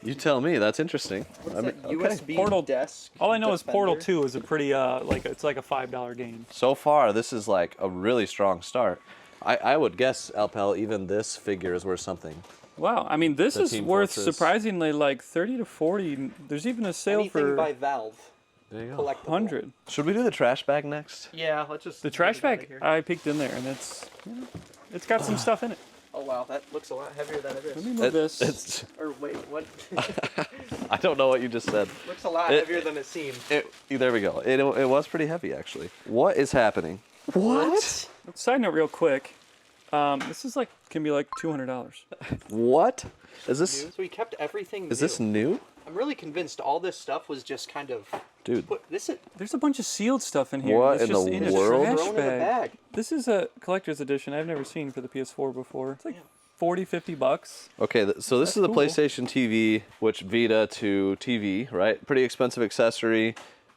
Speaker 1: You tell me. That's interesting. I mean, okay.
Speaker 2: USB
Speaker 3: Portal
Speaker 2: desk.
Speaker 3: All I know is Portal
Speaker 2: defender.
Speaker 3: 2 is a pretty, it's like a $5 game.
Speaker 1: So far, this is like a really strong start. I would guess, Alpel, even this figure is worth something.
Speaker 3: Wow, I mean, this
Speaker 1: The
Speaker 3: is
Speaker 1: Team
Speaker 3: worth
Speaker 1: Fortress.
Speaker 3: surprisingly like 30 to 40. There's even a sale
Speaker 2: Anything
Speaker 3: for
Speaker 2: by Valve.
Speaker 1: There you go.
Speaker 2: Collectible.
Speaker 3: 100.
Speaker 1: Should we do the trash bag next?
Speaker 2: Yeah, let's just.
Speaker 3: The trash
Speaker 2: get it outta
Speaker 3: bag,
Speaker 2: here.
Speaker 3: I peeked in there, and it's got some stuff in it.
Speaker 2: Oh wow, that looks a lot heavier than it
Speaker 3: Let
Speaker 2: is.
Speaker 3: me move this.
Speaker 1: It's,
Speaker 2: Or wait, what?
Speaker 1: I don't know what you just said.
Speaker 2: looks a lot
Speaker 1: It-
Speaker 2: heavier than it seems.
Speaker 1: There we go. It was pretty heavy, actually. What is happening?
Speaker 2: What?
Speaker 3: Side note, real quick. This is can be like $200.
Speaker 1: What? Is this
Speaker 2: So we kept everything.
Speaker 1: is this new?
Speaker 2: I'm really convinced all this stuff was just kind of.
Speaker 1: Dude.
Speaker 2: Put this in.
Speaker 3: There's a bunch of sealed stuff in here.
Speaker 1: What
Speaker 3: It's
Speaker 1: in
Speaker 3: just
Speaker 1: the
Speaker 3: in a
Speaker 1: world?
Speaker 3: trash
Speaker 2: Thrown in a bag.
Speaker 3: This is a collector's edition I've never seen for the PS4 before. It's like 40, 50 bucks.
Speaker 1: Okay, so this is the
Speaker 3: cool.
Speaker 1: PlayStation TV, which Vita to TV, right? Pretty expensive accessory,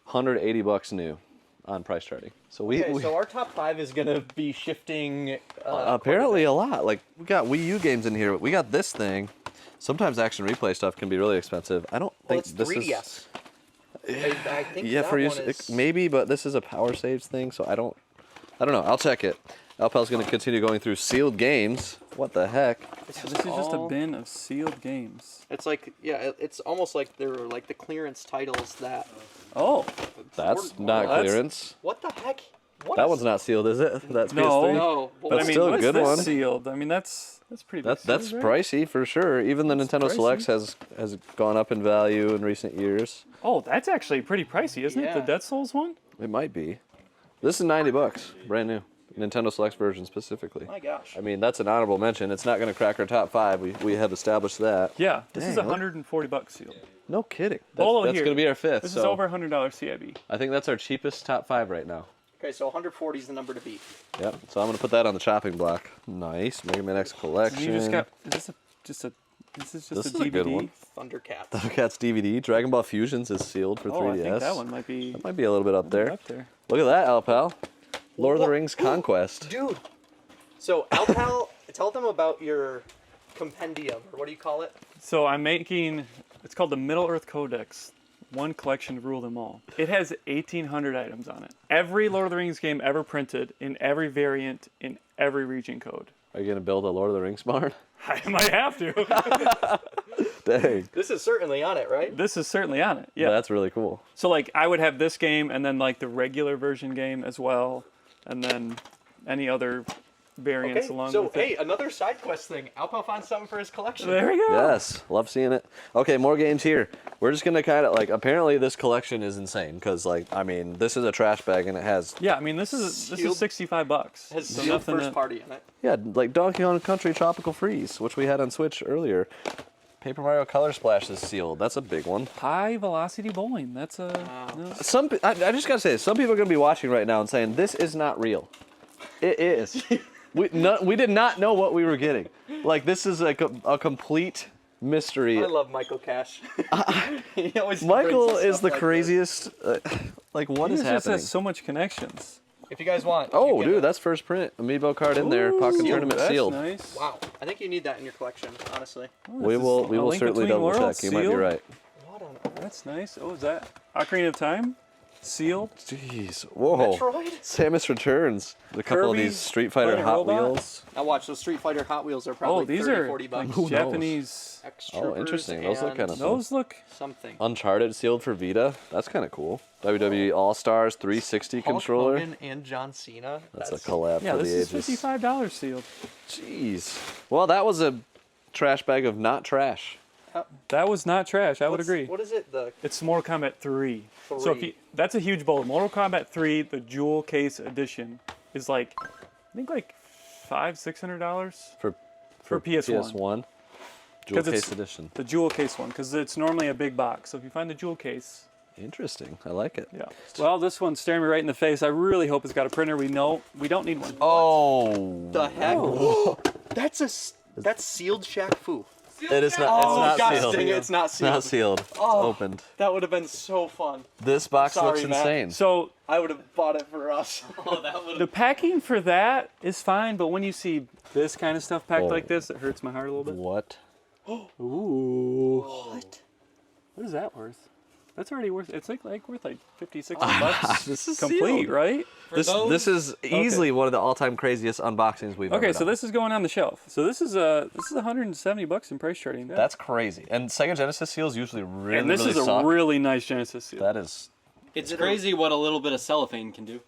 Speaker 1: $180 new on price charting. So we
Speaker 2: So our top 5 is gonna be shifting.
Speaker 1: apparently a lot. Like we got Wii U games in here, but we got this thing. Sometimes action replay stuff can be really expensive. I don't
Speaker 2: Well,
Speaker 1: think
Speaker 2: it's
Speaker 1: this
Speaker 2: 3DS. I think
Speaker 1: yeah
Speaker 2: that
Speaker 1: for
Speaker 2: one
Speaker 1: use
Speaker 2: is.
Speaker 1: maybe, but this is a power saves thing, so I don't know. I'll check it. Alpel's gonna continue going through sealed games. What the heck?
Speaker 3: So this is just a bin of sealed games.
Speaker 2: It's like it's almost like they're like the clearance titles that.
Speaker 3: Oh,
Speaker 1: That's not
Speaker 3: that's-
Speaker 1: clearance.
Speaker 2: What the heck? What
Speaker 1: That
Speaker 2: is-
Speaker 1: one's not sealed, is it? That's
Speaker 3: No.
Speaker 1: PS3.
Speaker 2: No. Well,
Speaker 1: That's
Speaker 3: I mean,
Speaker 1: still a
Speaker 3: what is
Speaker 1: good
Speaker 3: this
Speaker 1: one.
Speaker 3: sealed? I mean, that's pretty.
Speaker 1: That's
Speaker 3: big sealed, right?
Speaker 1: pricey for sure. Even the Nintendo
Speaker 3: pricey.
Speaker 1: Selects has gone up in value in recent years.
Speaker 3: Oh, that's actually pretty pricey, isn't it? The
Speaker 2: Yeah.
Speaker 3: Dead Souls one?
Speaker 1: It might be. This is $90, brand new. Nintendo Selects version specifically.
Speaker 2: My gosh.
Speaker 1: I mean, that's an honorable mention. It's not going to crack our top 5. We have established that.
Speaker 3: Yeah, this is
Speaker 1: Dang, look.
Speaker 3: $140 sealed.
Speaker 1: No kidding.
Speaker 3: Polo
Speaker 1: That's
Speaker 3: here.
Speaker 1: going to be our 5th.
Speaker 3: This
Speaker 1: so
Speaker 3: is over $100 CIB.
Speaker 1: I think that's our cheapest top 5 right now.
Speaker 2: Okay, so 140 is the number to beat.
Speaker 1: Yep. So I'm going to put that on the chopping block. Nice. Mega Man X collection.
Speaker 3: You just got. Is this just a
Speaker 1: This
Speaker 3: DVD?
Speaker 1: is a good one.
Speaker 2: Thundercats.
Speaker 1: Thundercats DVD. Dragon Ball Fusions is sealed for
Speaker 3: Oh,
Speaker 1: 3DS.
Speaker 3: I think that one might be
Speaker 1: Might be a little bit up there.
Speaker 3: up there.
Speaker 1: Look at that, Alpal. Lord of the Rings Conquest.
Speaker 2: Dude. So, Alpal, tell them about your compendium, or what do you call it?
Speaker 3: So I'm making. It's called the Middle Earth Codex. One collection to rule them all. It has 1,800 items on it. Every Lord of the Rings game ever printed, in every variant, in every region code.
Speaker 1: Are you going to build a Lord of the Rings barn?
Speaker 3: I might have to.
Speaker 1: Dang.
Speaker 2: This is certainly on it, right?
Speaker 3: This is certainly on it. Yeah.
Speaker 1: That's really cool.
Speaker 3: So I would have this game and then the regular version game as well, and then any other variants
Speaker 2: Okay,
Speaker 3: along
Speaker 2: so
Speaker 3: with it.
Speaker 2: hey, another side quest thing. Alpal found something for his collection.
Speaker 3: There we go.
Speaker 1: Yes, love seeing it. Okay, more games here. We're just gonna kind of apparently this collection is insane because this is a trash bag and it has
Speaker 3: Yeah, I mean this is
Speaker 2: Sealed-
Speaker 3: $65.
Speaker 2: Has
Speaker 3: So
Speaker 2: sealed
Speaker 3: nothing
Speaker 2: first
Speaker 3: to-
Speaker 2: party in it.
Speaker 1: yeah like Donkey Kong Country Tropical Freeze, which we had on Switch earlier. Paper Mario Color Splash is sealed. That's a big one.
Speaker 3: High velocity bowling. That's a no.
Speaker 1: I just gotta say, some people are gonna be watching right now and saying this is not real. It is. We did not know what we were getting. This is a complete mystery.
Speaker 2: I love Michael Cash. He always
Speaker 1: Michael
Speaker 2: brings us
Speaker 1: is
Speaker 2: stuff
Speaker 1: the
Speaker 2: like
Speaker 1: craziest. What is
Speaker 3: This just
Speaker 1: happening?
Speaker 3: has so much connections.
Speaker 2: this. If you guys want.
Speaker 1: Oh,
Speaker 2: you can,
Speaker 1: dude, that's first print. Amiibo card in there. Pocket
Speaker 3: Ooh,
Speaker 1: Tournament
Speaker 3: that's
Speaker 1: sealed.
Speaker 3: Nice.
Speaker 2: Wow, I think you need that in your collection, honestly.
Speaker 1: We
Speaker 3: This is
Speaker 1: will
Speaker 3: A Link
Speaker 1: certainly
Speaker 3: Between
Speaker 1: double
Speaker 3: Worlds
Speaker 1: check. You might be
Speaker 3: sealed?
Speaker 1: right.
Speaker 2: What on earth?
Speaker 3: That's nice. Oh, is that Ocarina of Time? Sealed.
Speaker 1: Jeez. Whoa.
Speaker 2: Metroid?
Speaker 1: Samus Returns. A couple of
Speaker 3: Kirby
Speaker 1: these Street Fighter
Speaker 3: Fighting
Speaker 1: Hot
Speaker 3: Robot?
Speaker 1: Wheels.
Speaker 2: Now watch, those Street Fighter Hot Wheels are
Speaker 3: Oh,
Speaker 2: probably
Speaker 3: these
Speaker 2: 30,
Speaker 3: are
Speaker 2: 40 bucks.
Speaker 3: like
Speaker 1: Who knows?
Speaker 3: Japanese.
Speaker 2: X-Troopers
Speaker 1: interesting. Those look
Speaker 2: and
Speaker 1: kinda fun.
Speaker 3: Those look.
Speaker 2: something.
Speaker 1: Uncharted sealed for Vita. That's kind of cool. WWE All Stars 360
Speaker 2: Hulk
Speaker 1: controller.
Speaker 2: Hogan and John Cena.
Speaker 1: That's a collab
Speaker 3: Yeah,
Speaker 1: for
Speaker 3: this
Speaker 1: the
Speaker 3: is
Speaker 1: ages.
Speaker 3: $55 sealed.
Speaker 1: Jeez. Well, that was a trash bag of not trash.
Speaker 3: That was not trash. I would agree.
Speaker 2: What is it?
Speaker 3: It's Mortal Kombat 3. So if you, that's a huge bowl. Mortal Kombat 3, the jewel case edition, is like, I think like $500-$600
Speaker 1: For
Speaker 3: PS1.
Speaker 1: PS1. Jewel
Speaker 3: 'Cause it's-
Speaker 1: case edition.
Speaker 3: The jewel case one, because it's normally a big box. So if you find the jewel case,
Speaker 1: Interesting. I like it.
Speaker 3: yeah. Well, this one's staring me right in the face. I really hope it's got a printer. We don't need one.
Speaker 1: Oh.
Speaker 2: The heck? That's sealed Shaq Fu.
Speaker 1: It is not.
Speaker 2: Oh,
Speaker 1: it's not
Speaker 2: gosh
Speaker 1: sealed.
Speaker 2: dang it, it's not
Speaker 1: It's not
Speaker 2: sealed.
Speaker 1: sealed. It's opened.
Speaker 2: That would have been so fun.
Speaker 1: This box
Speaker 2: Sorry,
Speaker 1: looks
Speaker 2: Matt.
Speaker 1: insane.
Speaker 3: So
Speaker 2: I would have bought it for us.
Speaker 4: Oh, that would
Speaker 3: the packing for that is fine, but when you see this kind of stuff packed
Speaker 1: Oh.
Speaker 3: like this, it hurts my heart a little bit.
Speaker 1: What?
Speaker 3: Ooh. What is that worth? That's already worth. It's like worth like $50-$60
Speaker 1: This is
Speaker 3: complete,
Speaker 1: sealed.
Speaker 3: right?
Speaker 1: This is easily one of the all-time craziest unboxings we've ever
Speaker 3: Okay,
Speaker 1: done.
Speaker 3: so this is going on the shelf. So this is $170 in price charting.
Speaker 1: That's crazy. And Sega Genesis seals usually really,
Speaker 3: and this
Speaker 1: really
Speaker 3: is a
Speaker 1: suck.
Speaker 3: really nice Genesis seal.
Speaker 1: That is.
Speaker 4: It's crazy what a little bit of cellophane can do.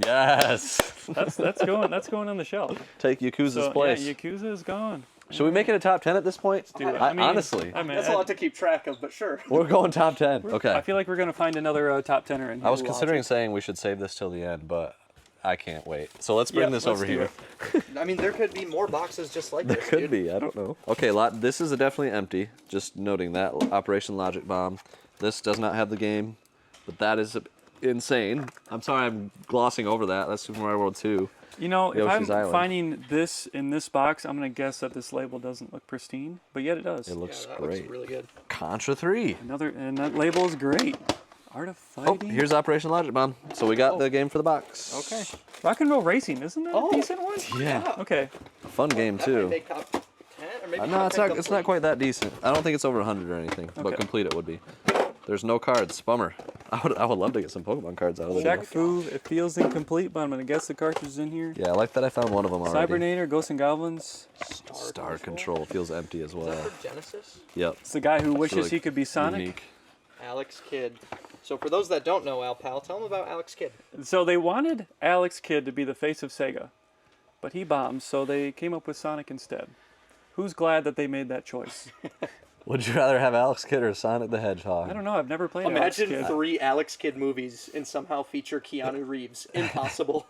Speaker 1: Yes.
Speaker 3: That's going on the shelf.
Speaker 1: Take Yakuza's
Speaker 3: So
Speaker 1: place.
Speaker 3: yeah, Yakuza is gone.
Speaker 1: Should we make it a top 10 at this point?
Speaker 3: Do it.
Speaker 1: Honestly,
Speaker 3: I mean,
Speaker 2: That's a lot to keep track of, but sure.
Speaker 1: we're going top 10.
Speaker 3: I
Speaker 1: Okay.
Speaker 3: feel like we're gonna find another top 10er in here.
Speaker 1: I was considering saying we should save this till the end, but I can't wait. So let's bring
Speaker 3: Yeah,
Speaker 1: this
Speaker 3: let's
Speaker 1: over
Speaker 3: do
Speaker 1: here.
Speaker 2: I mean, there could be more boxes just like
Speaker 1: There
Speaker 2: this,
Speaker 1: could
Speaker 2: dude.
Speaker 1: be. I don't know. Okay, this is definitely empty. Just noting that. Operation Logic Bomb. This does not have the game, but that is insane. I'm sorry I'm glossing over that. That's Super Mario World 2.
Speaker 3: You know, if
Speaker 1: Yoshi's
Speaker 3: I'm
Speaker 1: Island.
Speaker 3: finding this in this box, I'm gonna guess that this label doesn't look pristine, but yet it does.
Speaker 1: It looks
Speaker 2: That
Speaker 1: great.
Speaker 2: looks really good.
Speaker 1: Contra 3.
Speaker 3: And that label is great. Art of
Speaker 1: Oh,
Speaker 3: Fighting.
Speaker 1: here's Operation Logic Bomb. So we got the game for the box.
Speaker 2: Okay.
Speaker 3: Rock and Roll Racing, isn't that a decent one?
Speaker 1: Yeah.
Speaker 3: Okay.
Speaker 1: Fun game
Speaker 2: That might
Speaker 1: too.
Speaker 2: make top 10 or maybe
Speaker 1: No,
Speaker 2: top
Speaker 1: it's
Speaker 2: 10
Speaker 1: not. It's not
Speaker 2: complete.
Speaker 1: quite that decent. I don't think it's over 100 or anything, but
Speaker 3: Okay.
Speaker 1: complete it would be. There's no cards. Bummer. I would love to get some Pokemon cards out of there.
Speaker 3: Shaq Fu, it feels incomplete, but I'm gonna guess the cartridge is in here.
Speaker 1: Yeah, I like that I found one of them already.
Speaker 3: Cybernator, Ghosts and Goblins.
Speaker 1: Star Control feels empty as well.
Speaker 2: For Genesis?
Speaker 1: Yep.
Speaker 3: It's the guy who wishes
Speaker 1: really
Speaker 3: he could be Sonic.
Speaker 1: Unique.
Speaker 2: Alex Kidd. So for those that don't know Al Pal, tell them about Alex Kidd.
Speaker 3: So they wanted Alex Kidd to be the face of Sega, but he bombed, so they came up with Sonic instead. Who's glad that they made that choice?
Speaker 1: Would you rather have Alex Kidd or Sonic the Hedgehog?
Speaker 3: I don't know. I've never played
Speaker 2: Imagine
Speaker 3: Alex Kidd.
Speaker 2: 3 Alex Kidd movies and somehow feature Keanu Reeves. Impossible.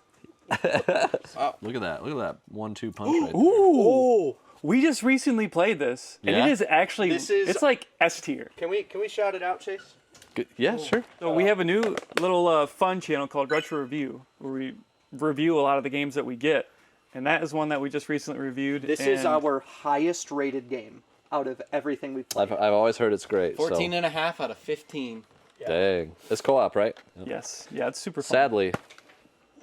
Speaker 1: Look at that. Look at that 1-2 punch right there.
Speaker 3: Ooh! We just recently played this, and
Speaker 1: Yeah?
Speaker 3: it is actually, it's like S tier.
Speaker 2: Can we shout it out, Chase?
Speaker 1: Good. Yeah, sure.
Speaker 3: So we have a new little fun channel called Retro Review, where we review a lot of the games that we get, and that is one that we just recently reviewed.
Speaker 2: This is
Speaker 3: and
Speaker 2: our highest rated game out of everything we've played.
Speaker 1: I've always heard it's great.
Speaker 4: 14 and a half out of 15.
Speaker 1: So. Dang. It's co-op, right? Yep.
Speaker 3: Yes, yeah, it's super fun.
Speaker 1: Sadly.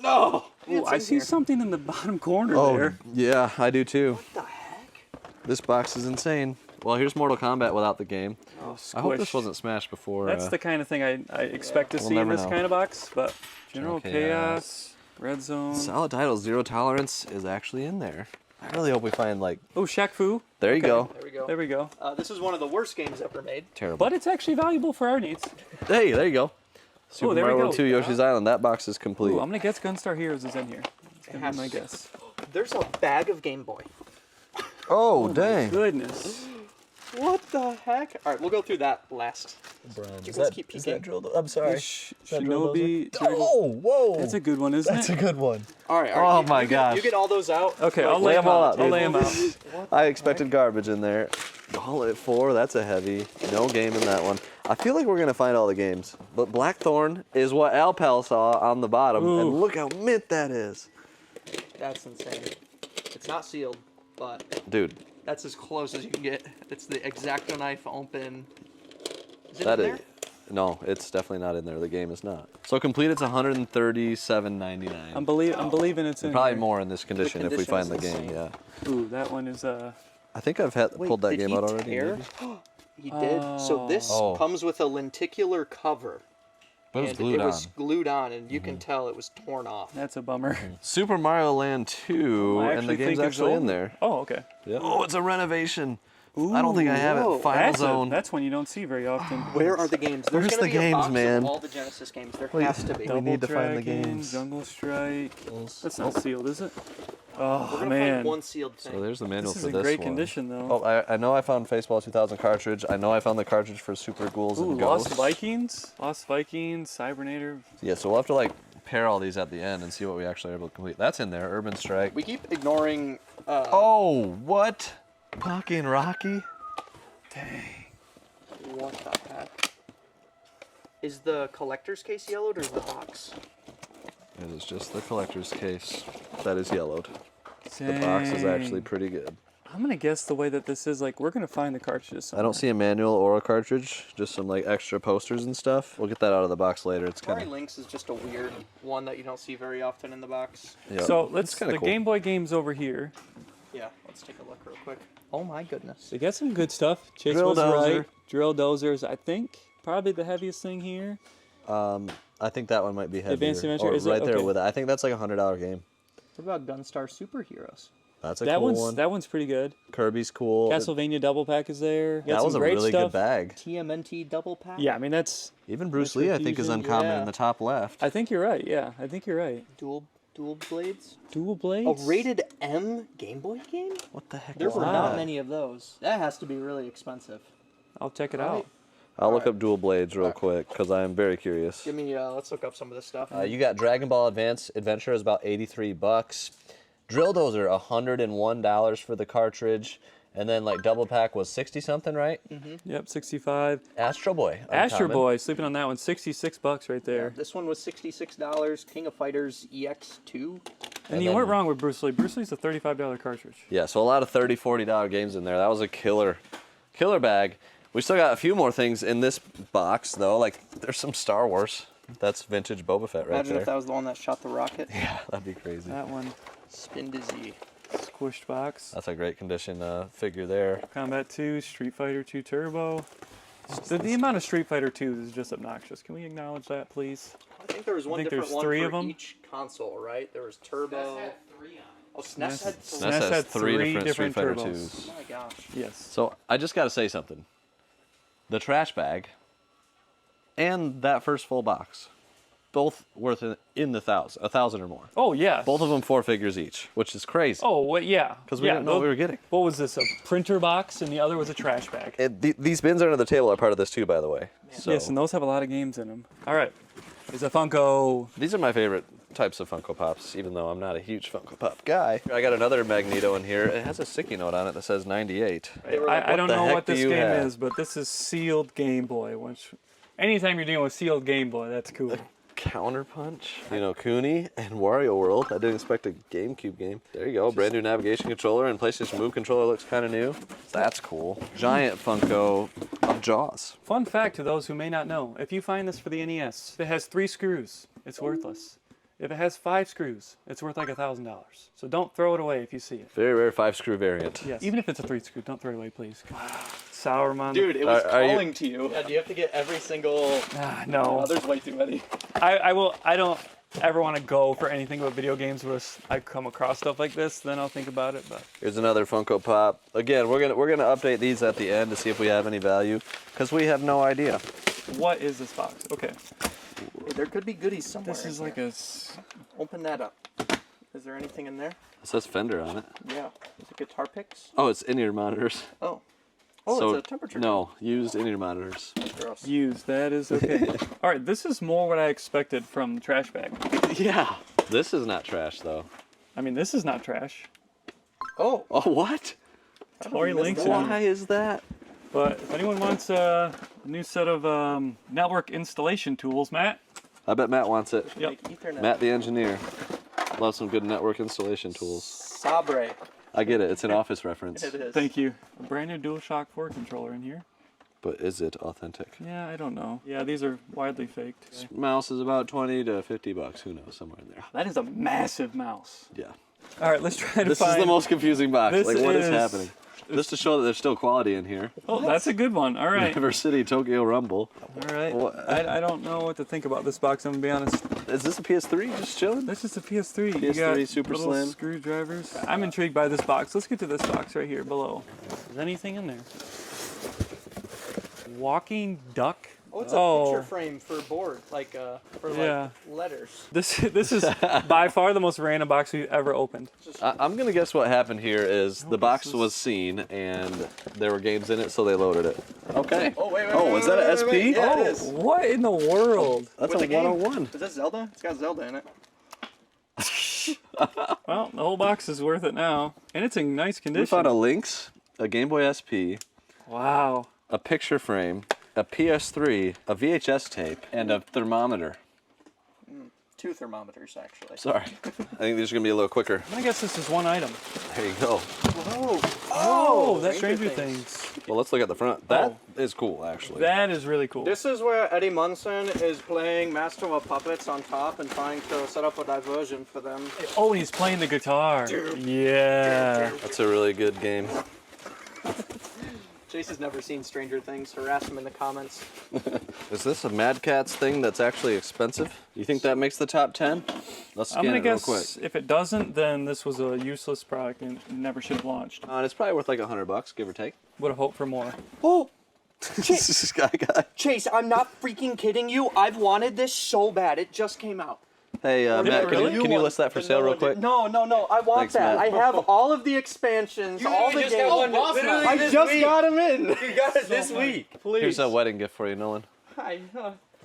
Speaker 2: No!
Speaker 3: Ooh, I see something in the bottom corner
Speaker 1: Oh,
Speaker 3: there.
Speaker 1: yeah, I do too.
Speaker 2: What the heck?
Speaker 1: This box is insane. Well, here's Mortal Kombat without the game.
Speaker 3: Oh,
Speaker 1: I hope this
Speaker 3: squish.
Speaker 1: wasn't smashed before.
Speaker 3: That's the kind of thing I expect to
Speaker 1: We'll
Speaker 3: see in
Speaker 1: never
Speaker 3: this
Speaker 1: know.
Speaker 3: kind of box, but General
Speaker 1: Chaos.
Speaker 3: Chaos, Red Zone.
Speaker 1: Solid title. Zero Tolerance is actually in there. I really hope we find like.
Speaker 3: Oh, Shaq Fu.
Speaker 1: There you go.
Speaker 2: There we go.
Speaker 3: There we go.
Speaker 2: This is one of the worst games ever made.
Speaker 1: Terrible.
Speaker 3: But it's actually valuable for our needs.
Speaker 1: Hey, there you go. Super
Speaker 3: there we
Speaker 1: Mario
Speaker 3: go.
Speaker 1: World 2 Yoshi's Island. That box is complete.
Speaker 3: Ooh, I'm gonna guess Gunstar Heroes is in here. It's gonna be my guess.
Speaker 2: There's a bag of Game Boy.
Speaker 1: Oh, dang.
Speaker 3: Goodness.
Speaker 2: What the heck? All right, we'll go through that last. You guys keep peeking.
Speaker 1: I'm sorry.
Speaker 3: Shinobi.
Speaker 1: Oh, whoa.
Speaker 3: That's a good one, isn't
Speaker 1: That's
Speaker 3: it?
Speaker 1: a good one.
Speaker 2: All right.
Speaker 1: Oh my
Speaker 2: you
Speaker 1: gosh.
Speaker 2: You get all those out.
Speaker 3: Okay,
Speaker 2: Like,
Speaker 3: I'll lay
Speaker 1: lay
Speaker 3: them
Speaker 1: 'em all
Speaker 3: out.
Speaker 1: out,
Speaker 3: I'll
Speaker 1: dude.
Speaker 3: lay them out.
Speaker 1: I expected garbage in there. Gauntlet 4, that's a heavy. No game in that one. I feel like we're going to find all the games. But Blackthorn is what Alpal saw on the bottom.
Speaker 3: Ooh.
Speaker 1: And look how mint that is.
Speaker 2: That's insane. It's not sealed, but
Speaker 1: Dude,
Speaker 2: that's as close as you can get. It's the X-Acto knife open. Is it
Speaker 1: that
Speaker 2: in
Speaker 1: is.
Speaker 2: there?
Speaker 1: No, it's definitely not in there. The game is not. So complete, it's $137.99.
Speaker 3: I'm believing it's in
Speaker 1: Probably
Speaker 3: here.
Speaker 1: more in this condition if we
Speaker 2: condition
Speaker 1: find
Speaker 2: is
Speaker 1: the game,
Speaker 2: insane.
Speaker 1: yeah.
Speaker 3: Ooh, that one is
Speaker 1: I think I've pulled that
Speaker 2: Did
Speaker 1: game
Speaker 2: he
Speaker 1: out already.
Speaker 2: tear?
Speaker 1: maybe.
Speaker 2: He did. So this
Speaker 1: Oh.
Speaker 2: comes with a lenticular cover.
Speaker 1: But it was
Speaker 2: and
Speaker 1: glued
Speaker 2: it was
Speaker 1: on.
Speaker 2: glued on, and you can tell it was torn off.
Speaker 3: that's a bummer.
Speaker 1: Super Mario Land 2,
Speaker 3: I
Speaker 1: and the
Speaker 3: actually
Speaker 1: game's
Speaker 3: think it's
Speaker 1: actually in
Speaker 3: over.
Speaker 1: there.
Speaker 3: Oh, okay.
Speaker 1: Yeah. Oh, it's a renovation. I don't think I have
Speaker 2: whoa.
Speaker 1: it. Final Zone.
Speaker 3: That's one you don't see very often.
Speaker 2: Where are the games? There's
Speaker 1: Where's
Speaker 2: gonna
Speaker 1: the
Speaker 2: be a
Speaker 1: games,
Speaker 2: box
Speaker 1: man?
Speaker 2: Of all the Genesis games. There
Speaker 1: Please.
Speaker 2: has to be.
Speaker 1: We need to find the
Speaker 3: Dragon,
Speaker 1: games.
Speaker 3: Jungle Strike. That's not sealed, is it? Oh,
Speaker 2: We're gonna
Speaker 3: man.
Speaker 2: find one sealed thing.
Speaker 1: So there's the manual
Speaker 3: This
Speaker 1: for
Speaker 3: is
Speaker 1: this
Speaker 3: in great
Speaker 1: one.
Speaker 3: condition, though.
Speaker 1: Oh, I know I found Faceball 2000 cartridge. I know I found the cartridge for Super Ghouls
Speaker 3: Ooh,
Speaker 1: and
Speaker 3: Lost
Speaker 1: Ghosts.
Speaker 3: Vikings, Cybernator.
Speaker 1: Yeah, so we'll have to like pair all these at the end and see what we actually are able to complete. That's in there, Urban Strike.
Speaker 2: We keep ignoring.
Speaker 1: Oh, what? Fucking Rocky?
Speaker 3: Dang.
Speaker 2: What the heck? Is the collector's case yellowed or is the box?
Speaker 1: It is just the collector's case that is yellowed. The box is actually pretty good.
Speaker 3: I'm gonna guess the way that this is, like, we're gonna find the cartridges.
Speaker 1: I don't see a manual or a cartridge, just some like extra posters and stuff. We'll get that out of the box later. It's kind
Speaker 2: Atari
Speaker 1: of
Speaker 2: Lynx is just a weird one that you don't see very often in the box.
Speaker 3: So let's.
Speaker 1: kinda
Speaker 3: The
Speaker 1: cool.
Speaker 3: Game Boy games over here.
Speaker 2: Yeah, let's take a look real quick. Oh my goodness.
Speaker 3: They got some good stuff. Chase
Speaker 1: Drill
Speaker 3: was
Speaker 1: dozer.
Speaker 3: right. Drill dozers, I think, probably the heaviest thing here.
Speaker 1: I think that one might be heavier.
Speaker 3: Advanced Adventure,
Speaker 1: Or
Speaker 3: is it?
Speaker 1: right there
Speaker 3: Okay.
Speaker 1: with it. I think that's like $100 game.
Speaker 2: What about Gunstar Superheroes?
Speaker 1: That's a
Speaker 3: That
Speaker 1: cool
Speaker 3: one's
Speaker 1: one.
Speaker 3: One's pretty good.
Speaker 1: Kirby's cool.
Speaker 3: Castlevania double pack is there. Got
Speaker 1: That
Speaker 3: some
Speaker 1: was a
Speaker 3: great
Speaker 1: really
Speaker 3: stuff.
Speaker 1: good bag.
Speaker 2: TMNT double pack?
Speaker 3: Yeah, I mean that's.
Speaker 1: Even Bruce Lee, I think, is
Speaker 3: Retribution,
Speaker 1: uncommon
Speaker 2: yeah.
Speaker 1: in the top left.
Speaker 3: I think you're right. Yeah, I think you're right.
Speaker 2: Dual blades?
Speaker 3: Dual blades.
Speaker 2: A rated M Game Boy game?
Speaker 1: What the heck
Speaker 2: There
Speaker 1: is
Speaker 2: were
Speaker 1: that?
Speaker 2: not many of those. That has to be really expensive.
Speaker 3: I'll check it out.
Speaker 1: I'll look up dual blades real quick because I am very curious.
Speaker 2: Give me, let's look up some of this stuff.
Speaker 1: You got Dragon Ball Advance Adventure is about $83. Drill Dozer $101 for the cartridge, and then like double pack was 60 something, right?
Speaker 3: Yep, 65.
Speaker 1: Astro Boy.
Speaker 3: Astro
Speaker 1: uncommon.
Speaker 3: Boy, sleeping on that one, $66 right there.
Speaker 2: This one was $66. King of Fighters EX2.
Speaker 3: And you
Speaker 1: then-
Speaker 3: weren't wrong with Bruce Lee. Bruce Lee's a $35 cartridge.
Speaker 1: Yeah, so a lot of $30, $40 games in there. That was a killer bag. We still got a few more things in this box though. Like there's some Star Wars. That's vintage Boba Fett right
Speaker 2: Imagine
Speaker 1: there.
Speaker 2: if that was the one that shot the rocket.
Speaker 1: Yeah, that'd be crazy.
Speaker 3: That one,
Speaker 2: Spin to Z.
Speaker 3: squished box.
Speaker 1: That's a great condition figure there.
Speaker 3: Combat 2, Street Fighter 2 Turbo. The amount of Street Fighter 2 is just obnoxious. Can we acknowledge that, please?
Speaker 2: I think there was one
Speaker 3: think
Speaker 2: different
Speaker 3: there's
Speaker 2: one
Speaker 3: three
Speaker 2: for
Speaker 3: of 'em.
Speaker 2: each console, right? There was Turbo. Oh, SNES had three.
Speaker 1: SNES has
Speaker 3: had
Speaker 1: three
Speaker 3: three
Speaker 1: different Street
Speaker 3: different
Speaker 1: Fighter
Speaker 3: turbos.
Speaker 1: 2s.
Speaker 2: Oh my gosh.
Speaker 3: Yes.
Speaker 1: So I just got to say something. The trash bag and that first full box, both worth in the $1,000 or more.
Speaker 3: Oh, yeah.
Speaker 1: Both of them 4 figures each, which is crazy.
Speaker 3: Oh, what? Yeah.
Speaker 1: Because we didn't know what we were getting.
Speaker 3: What was this? A printer box, and the other was a trash bag.
Speaker 1: These bins under the table are part of this too, by the way. So
Speaker 3: Yes, and those have a lot of games in them. All right. Is a Funko.
Speaker 1: these are my favorite types of Funko Pops, even though I'm not a huge Funko Pop guy. I got another Magneto in here. It has a sticky note on it that says 98.
Speaker 3: I don't
Speaker 1: the
Speaker 3: know
Speaker 1: heck
Speaker 3: what
Speaker 1: do
Speaker 3: this
Speaker 1: you
Speaker 3: game
Speaker 1: have?
Speaker 3: is, but this is sealed Game Boy. Which, anytime you're dealing with sealed Game Boy, that's cool.
Speaker 1: Counterpunch, you know, Cooney and Wario World. I didn't expect a GameCube game. There you go, brand new navigation controller, and PlayStation Move controller looks kind of new. That's cool. Giant Funko of Jaws.
Speaker 3: Fun fact to those who may not know: if you find this for the NES, if it has 3 screws, it's worthless. If it has 5 screws, it's worth like $1,000. So don't throw it away if you see it.
Speaker 1: Very rare 5-screw variant.
Speaker 3: Yes. Even if it's a 3 screw, don't throw it away, please. Sour man.
Speaker 2: Dude, it was
Speaker 1: Are you-
Speaker 2: calling to you. Yeah, do you have to get every single...
Speaker 3: No.
Speaker 2: Oh, there's way too many.
Speaker 3: I don't ever want to go for anything but video games where I come across stuff like this. Then I'll think about it. But
Speaker 1: Here's another Funko Pop. Again, we're gonna update these at the end to see if we have any value, because we have no idea.
Speaker 3: what is this box? Okay.
Speaker 2: There could be goodies somewhere.
Speaker 3: This is
Speaker 2: in
Speaker 3: like
Speaker 2: here.
Speaker 3: a.
Speaker 2: Open that up. Is there anything in there?
Speaker 1: It says Fender on it.
Speaker 2: Yeah. Is it guitar picks?
Speaker 1: Oh, it's in-ear monitors.
Speaker 2: Oh. Oh,
Speaker 1: So,
Speaker 2: it's a temperature.
Speaker 1: No, used in-ear monitors.
Speaker 2: Gross.
Speaker 3: Used. That is okay. All right. This is more what I expected from the trash bag.
Speaker 1: Yeah. This is not trash though.
Speaker 3: I mean, this is not trash.
Speaker 2: Oh.
Speaker 1: Oh, what?
Speaker 3: Toy
Speaker 2: missed
Speaker 3: links.
Speaker 2: that.
Speaker 3: in-
Speaker 1: Why is that?
Speaker 3: But if anyone wants a new set of network installation tools, Matt.
Speaker 1: I bet Matt wants it.
Speaker 3: Yep.
Speaker 2: Like Ethernet.
Speaker 1: Matt the engineer. Love some good network installation tools.
Speaker 2: Sabre.
Speaker 1: I get it. It's an office reference.
Speaker 2: It is.
Speaker 3: Thank you. A brand new DualShock 4 controller in here.
Speaker 1: But is it authentic?
Speaker 3: Yeah, I don't know. Yeah, these are widely faked.
Speaker 1: Mouse is about 20 to 50 bucks. Who knows? Somewhere in there.
Speaker 3: That is a massive mouse.
Speaker 1: Yeah.
Speaker 3: All right, let's try to
Speaker 1: This
Speaker 3: find.
Speaker 1: is the most confusing box.
Speaker 3: This
Speaker 1: Like, what is
Speaker 3: is-
Speaker 1: happening? Just to show that there's still quality in here.
Speaker 3: Oh, that's a good one. All right.
Speaker 1: River City Tokyo Rumble.
Speaker 3: All right.
Speaker 1: What?
Speaker 3: I don't know what to think about this box. I'm gonna be honest.
Speaker 1: Is this a PS3 just chilling?
Speaker 3: This is a PS3. You
Speaker 1: PS3
Speaker 3: got
Speaker 1: super
Speaker 3: little
Speaker 1: slim.
Speaker 3: screwdrivers. I'm intrigued by this box. Let's get to this box right here below. Is anything in there? Walking duck.
Speaker 2: Oh, it's
Speaker 3: Oh.
Speaker 2: a picture frame for board, like for
Speaker 3: Yeah.
Speaker 2: letters.
Speaker 3: This is by far the most random box we've ever opened.
Speaker 1: I'm gonna guess what happened here is the box was seen and there were games in it, so they loaded it. Okay.
Speaker 2: Oh wait,
Speaker 1: Oh, is that an SP?
Speaker 2: Yeah,
Speaker 3: Oh,
Speaker 2: it is.
Speaker 3: what in the world?
Speaker 1: That's
Speaker 2: With
Speaker 1: a
Speaker 2: the game.
Speaker 1: 101.
Speaker 2: Is that Zelda? It's got Zelda in it.
Speaker 3: Well, the whole box is worth it now, and it's in nice
Speaker 1: We
Speaker 3: condition.
Speaker 1: found a Lynx, a Game Boy SP,
Speaker 3: Wow.
Speaker 1: a picture frame, a PS3, a VHS tape, and a thermometer.
Speaker 2: 2 thermometers, actually.
Speaker 1: Sorry. I think these are gonna be a little quicker.
Speaker 3: I guess this is one item.
Speaker 1: There you go.
Speaker 2: Whoa!
Speaker 3: Oh, that's
Speaker 2: Stranger
Speaker 3: Stranger Things.
Speaker 1: Well, let's look at the front. That is cool, actually.
Speaker 3: That is really cool.
Speaker 2: This is where Eddie Munson is playing Master of Puppets on top and trying to set up a diversion for them.
Speaker 3: Oh, and he's playing the guitar. Yeah.
Speaker 1: That's a really good game.
Speaker 2: Chase has never seen Stranger Things. Harass him in the comments.
Speaker 1: Is this a Mad Catz thing that's actually expensive? You think that makes the top 10? Let's
Speaker 3: I'm
Speaker 1: scan
Speaker 3: gonna
Speaker 1: it real
Speaker 3: guess
Speaker 1: quick.
Speaker 3: if it doesn't, then this was a useless product and never should have launched.
Speaker 1: It's probably worth like $100, give or take.
Speaker 3: Would have hoped for more.
Speaker 2: Oh!
Speaker 1: This guy.
Speaker 2: Chase, I'm not freaking kidding you. I've wanted this so bad. It just came out.
Speaker 1: Hey, Matt,
Speaker 2: really?
Speaker 1: can you list that for sale real quick?
Speaker 2: No. I want
Speaker 1: Thanks,
Speaker 2: that.
Speaker 1: Matt.
Speaker 2: I have all of the expansions, all the games. I just got them in.
Speaker 5: You got it this week.
Speaker 2: Please.
Speaker 1: Here's a wedding gift for you, Nolan.
Speaker 2: I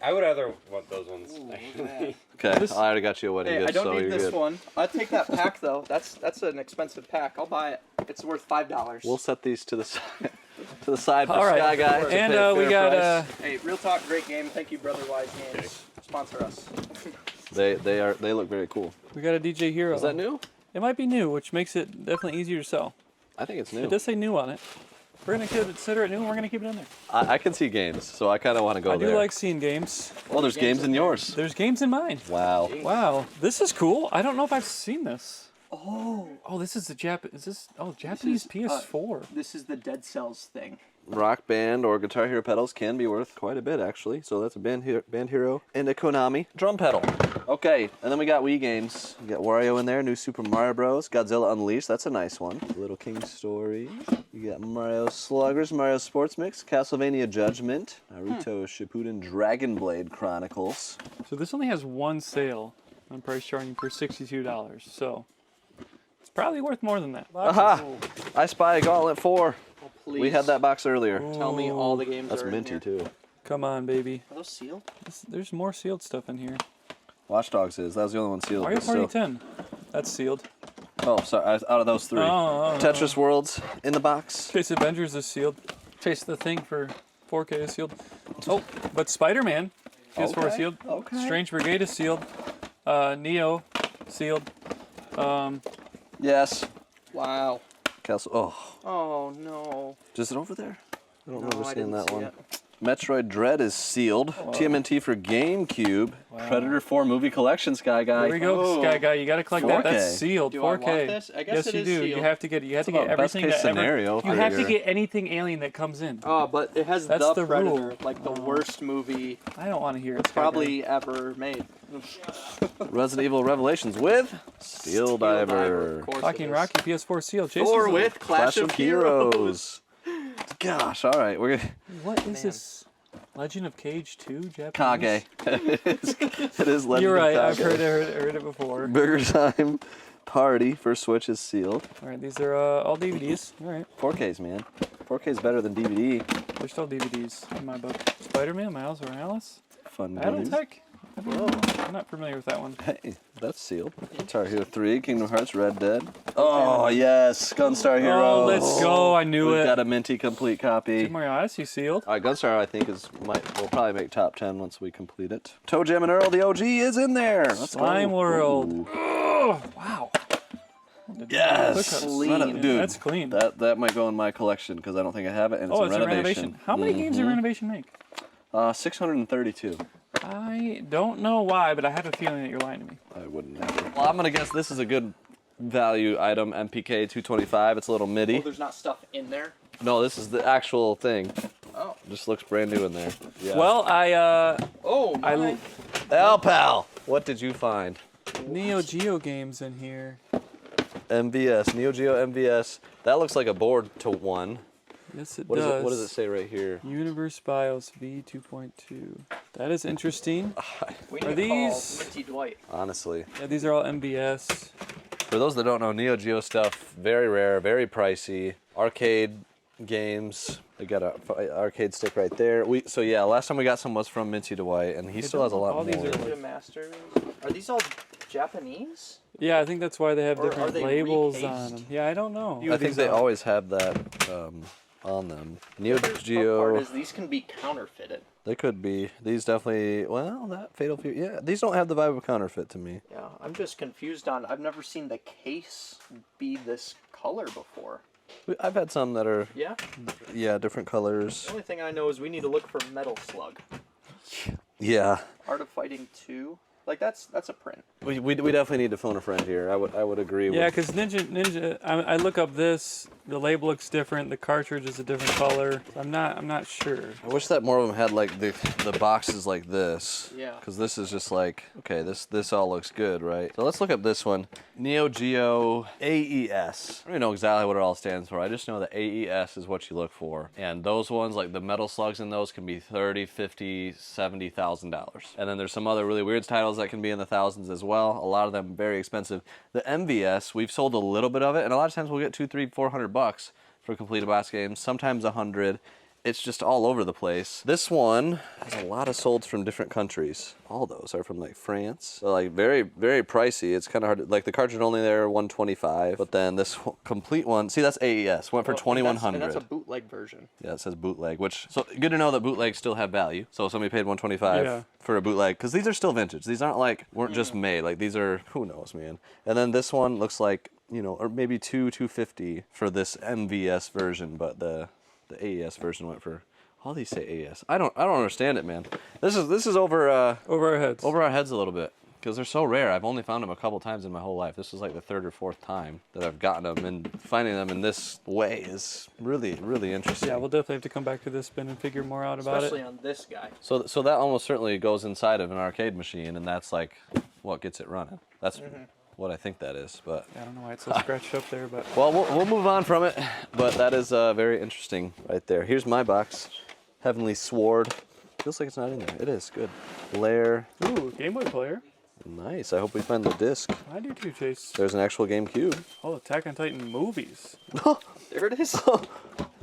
Speaker 5: I would rather want those ones.
Speaker 1: Okay,
Speaker 3: This-
Speaker 1: I already got you a wedding
Speaker 2: Hey,
Speaker 1: gift,
Speaker 2: I don't
Speaker 1: so
Speaker 2: need
Speaker 1: you're
Speaker 2: this
Speaker 1: good.
Speaker 2: one. I'll take that pack though. That's an expensive pack. I'll buy it. It's worth $5.
Speaker 1: We'll set these to the side, to the side for
Speaker 3: All right.
Speaker 1: Sky Guy. to
Speaker 3: And
Speaker 1: pay a
Speaker 3: we
Speaker 1: fair
Speaker 3: got
Speaker 1: price.
Speaker 2: Hey, real talk, great game. Thank you, Brother Wise Games. Sponsor us.
Speaker 1: They look very cool.
Speaker 3: we got a DJ Hero.
Speaker 1: Is that new?
Speaker 3: It might be new, which makes it definitely easier to sell.
Speaker 1: I think it's new.
Speaker 3: It does say new on it. We're gonna consider it new, and we're gonna keep it in there.
Speaker 1: I can see games, so I kind of want to go
Speaker 3: I
Speaker 1: there.
Speaker 3: do like seeing games.
Speaker 1: Well, there's games in yours.
Speaker 3: There's games in mine.
Speaker 1: Wow.
Speaker 3: Wow, this is cool. I don't know if I've seen this. Oh, this is the Is this? Oh, Japanese PS4.
Speaker 2: This is the Dead Cells thing.
Speaker 1: Rock Band or Guitar Hero pedals can be worth quite a bit, actually. So that's a Band Hero and a Konami drum pedal. Okay, and then we got Wii games. We got Wario in there, New Super Mario Bros. Godzilla Unleashed, that's a nice one. Little King Story. You got Mario Sluggers, Mario Sports Mix, Castlevania Judgment, Naruto Shippuden Dragon Blade Chronicles.
Speaker 3: So this only has one sale on price charting for $62. So it's probably worth more than that.
Speaker 1: Aha! I Spy a Gauntlet 4.
Speaker 2: Oh, please.
Speaker 1: We had that box earlier.
Speaker 2: Tell me all the games
Speaker 1: That's
Speaker 2: are
Speaker 1: minty
Speaker 2: in here.
Speaker 1: too.
Speaker 3: Come on, baby.
Speaker 2: Are those sealed?
Speaker 3: There's more sealed stuff in here.
Speaker 1: Watch Dogs is. That was the only one sealed.
Speaker 3: Mario
Speaker 1: but
Speaker 3: Party
Speaker 1: still.
Speaker 3: 10. That's sealed.
Speaker 1: Oh, sorry. Out of those three.
Speaker 3: Oh.
Speaker 1: Tetris Worlds in the box.
Speaker 3: Chase Avengers is sealed. Chase the Thing for 4K is sealed. Oh, but Spider-Man PS4 is sealed.
Speaker 1: Okay.
Speaker 3: Strange Brigade is sealed. Neo sealed.
Speaker 1: Yes.
Speaker 2: Wow.
Speaker 1: Castle. Oh,
Speaker 2: Oh no.
Speaker 1: is it over there? I don't
Speaker 2: No,
Speaker 1: remember
Speaker 2: I
Speaker 1: seeing
Speaker 2: didn't
Speaker 1: that
Speaker 2: see
Speaker 1: one.
Speaker 2: it.
Speaker 1: Metroid Dread is sealed. TMNT for GameCube. Predator 4 Movie Collection, Sky Guy.
Speaker 3: There we go,
Speaker 2: Oh.
Speaker 3: Sky Guy. You gotta collect that.
Speaker 1: 4K.
Speaker 3: Have sealed.
Speaker 2: Do I
Speaker 3: 4K.
Speaker 2: want this? I guess
Speaker 3: yes,
Speaker 2: it
Speaker 3: you
Speaker 2: is
Speaker 3: do. You
Speaker 2: sealed.
Speaker 3: have to get. You have to get
Speaker 1: about best
Speaker 3: everything
Speaker 1: case
Speaker 3: that ever.
Speaker 1: scenario
Speaker 3: You have to
Speaker 1: figure.
Speaker 3: get anything alien that comes in.
Speaker 2: Oh, but it has
Speaker 3: That's
Speaker 2: the
Speaker 3: the
Speaker 2: Predator,
Speaker 3: rule.
Speaker 2: like the worst movie
Speaker 3: I don't want to hear it. Sky Guy.
Speaker 2: probably ever made.
Speaker 1: Resident Evil Revelations with Steel Diver.
Speaker 2: Of course
Speaker 3: Fucking
Speaker 2: it is.
Speaker 3: Rocky PS4 sealed. Chase
Speaker 2: Or
Speaker 3: is-
Speaker 2: with Clash of Heroes.
Speaker 1: Gosh, all right. We're gonna
Speaker 3: What is this? Legend of Cage 2 Japanese?
Speaker 1: Kage. It is Legend
Speaker 3: You're
Speaker 1: of
Speaker 3: right. I've
Speaker 1: Kage.
Speaker 3: heard it before.
Speaker 1: Burger Time Party for Switch is sealed.
Speaker 3: All right, these are all DVDs. All right,
Speaker 1: 4Ks, man. 4K is better than DVD.
Speaker 3: they're still DVDs in my book. Spider-Man, Miles Morales,
Speaker 1: Fun goodies.
Speaker 3: Battletech. I'm not familiar with that one.
Speaker 1: Hey, that's sealed. Guitar Hero 3, Kingdom Hearts, Red Dead. Oh, yes, Gunstar Heroes.
Speaker 3: Oh, let's go! I knew
Speaker 1: We've
Speaker 3: it.
Speaker 1: got a minty complete copy.
Speaker 3: Super Mario Odyssey sealed.
Speaker 1: All right, Gunstar, I think will probably make top 10 once we complete it. Toe Jam and Earl, the OG, is in there. Let's
Speaker 3: Slime
Speaker 1: go.
Speaker 3: World.
Speaker 1: Ooh.
Speaker 3: Oh, wow.
Speaker 1: Yes,
Speaker 3: Clean.
Speaker 1: dude.
Speaker 3: That's clean.
Speaker 1: That might go in my collection because I don't think I have it, and it's
Speaker 3: Oh,
Speaker 1: a
Speaker 3: it's a renovation. How many games did Renovation make?
Speaker 1: 632.
Speaker 3: I don't know why, but I have a feeling that you're lying to me.
Speaker 1: I wouldn't have. Well, I'm gonna guess this is a good value item. MPK 225. It's a little
Speaker 2: Oh,
Speaker 1: MIDI.
Speaker 2: there's not stuff in there.
Speaker 1: No, this is the actual thing.
Speaker 2: Oh.
Speaker 1: Just looks brand new in there. Yeah.
Speaker 3: Well,
Speaker 2: Oh my.
Speaker 1: Al Pal, what did you find?
Speaker 3: Neo Geo games in here.
Speaker 1: MVS, Neo Geo MVS. That looks like a board to one.
Speaker 3: Yes, it
Speaker 1: What
Speaker 3: does.
Speaker 1: is it? What does it say right here?
Speaker 3: Universe BIOS V2.2. That is interesting.
Speaker 2: We
Speaker 3: Are
Speaker 2: need to call
Speaker 3: these-
Speaker 2: Minty Dwight.
Speaker 1: Honestly,
Speaker 3: Yeah, these are all MBS.
Speaker 1: for those that don't know, Neo Geo stuff very rare, very pricey. Arcade games. They got a arcade stick right there. So yeah, last time we got some was from Minty Dwight, and he still has a lot
Speaker 3: all
Speaker 1: more.
Speaker 3: these are
Speaker 2: Ninja Masters. Are these all Japanese?
Speaker 3: Yeah, I think that's why they have
Speaker 2: Or are
Speaker 3: different
Speaker 2: they
Speaker 3: labels
Speaker 2: recased?
Speaker 3: on them. Yeah, I don't know.
Speaker 1: I think they always have that on them. Neo
Speaker 2: The fun
Speaker 1: Geo.
Speaker 2: part is these can be counterfeited.
Speaker 1: They could be. These definitely. Well, that Fatal Fury. Yeah, these don't have the vibe of counterfeit to me.
Speaker 2: Yeah, I'm just confused on. I've never seen the case be this color before.
Speaker 1: I've had some that are,
Speaker 2: Yeah.
Speaker 1: yeah, different colors.
Speaker 2: The only thing I know is we need to look for Metal Slug.
Speaker 1: Yeah,
Speaker 2: Art of Fighting 2. Like that's a print.
Speaker 1: we definitely need to phone a friend here. I would agree.
Speaker 3: Yeah,
Speaker 1: with.
Speaker 3: because Ninja, I look up this. The label looks different. The cartridge is a different color. I'm not sure.
Speaker 1: I wish that more of them had like the boxes like this.
Speaker 2: Yeah.
Speaker 1: Because this is just like, okay, this all looks good, right? So let's look up this one. Neo Geo AES. I don't even know exactly what it all stands for. I just know that AES is what you look for. And those ones, like the metal slugs in those, can be $30,000, $50,000, $70,000. And then there's some other really weird titles that can be in the thousands as well. A lot of them very expensive. The MVS, we've sold a little bit of it, and a lot of times we'll get $200, $300, $400 for completed box games. Sometimes $100. It's just all over the place. This one has a lot of solds from different countries. All those are from like France. So like very, very pricey. It's kind of hard to, like the cartridge only there, $125. But then this complete one, see that's AES, went for $2,100.
Speaker 2: And that's a bootleg version.
Speaker 1: Yeah, it says bootleg, which, so good to know that bootlegs still have value. So somebody paid $125 for a bootleg, because these are still vintage. These aren't like, weren't just made. Like these are, who knows, man. And then this one looks like, you know, or maybe $250 for this MVS version, but the AES version went for, all these say AES. I don't understand it, man. This is over
Speaker 3: Over our heads.
Speaker 1: over our heads a little bit, because they're so rare. I've only found them a couple times in my whole life. This is like the third or fourth time that I've gotten them, and finding them in this way is really, really interesting.
Speaker 3: Yeah, we'll definitely have to come back to this bin and figure more out about
Speaker 2: Especially
Speaker 3: it.
Speaker 2: on this guy.
Speaker 1: So that almost certainly goes inside of an arcade machine, and that's like what gets it running. That's what I think that is. But
Speaker 3: I don't know why it's so scratched up there, but
Speaker 1: well, we'll move on from it. But that is very interesting right there. Here's my box, Heavenly Sword. Feels like it's not in there. It is good. Lair,
Speaker 3: ooh, Game Boy player.
Speaker 1: nice. I hope we find the disc.
Speaker 3: I do too, Chase.
Speaker 1: There's an actual GameCube.
Speaker 3: Oh, Attack on Titan movies.
Speaker 2: There it is.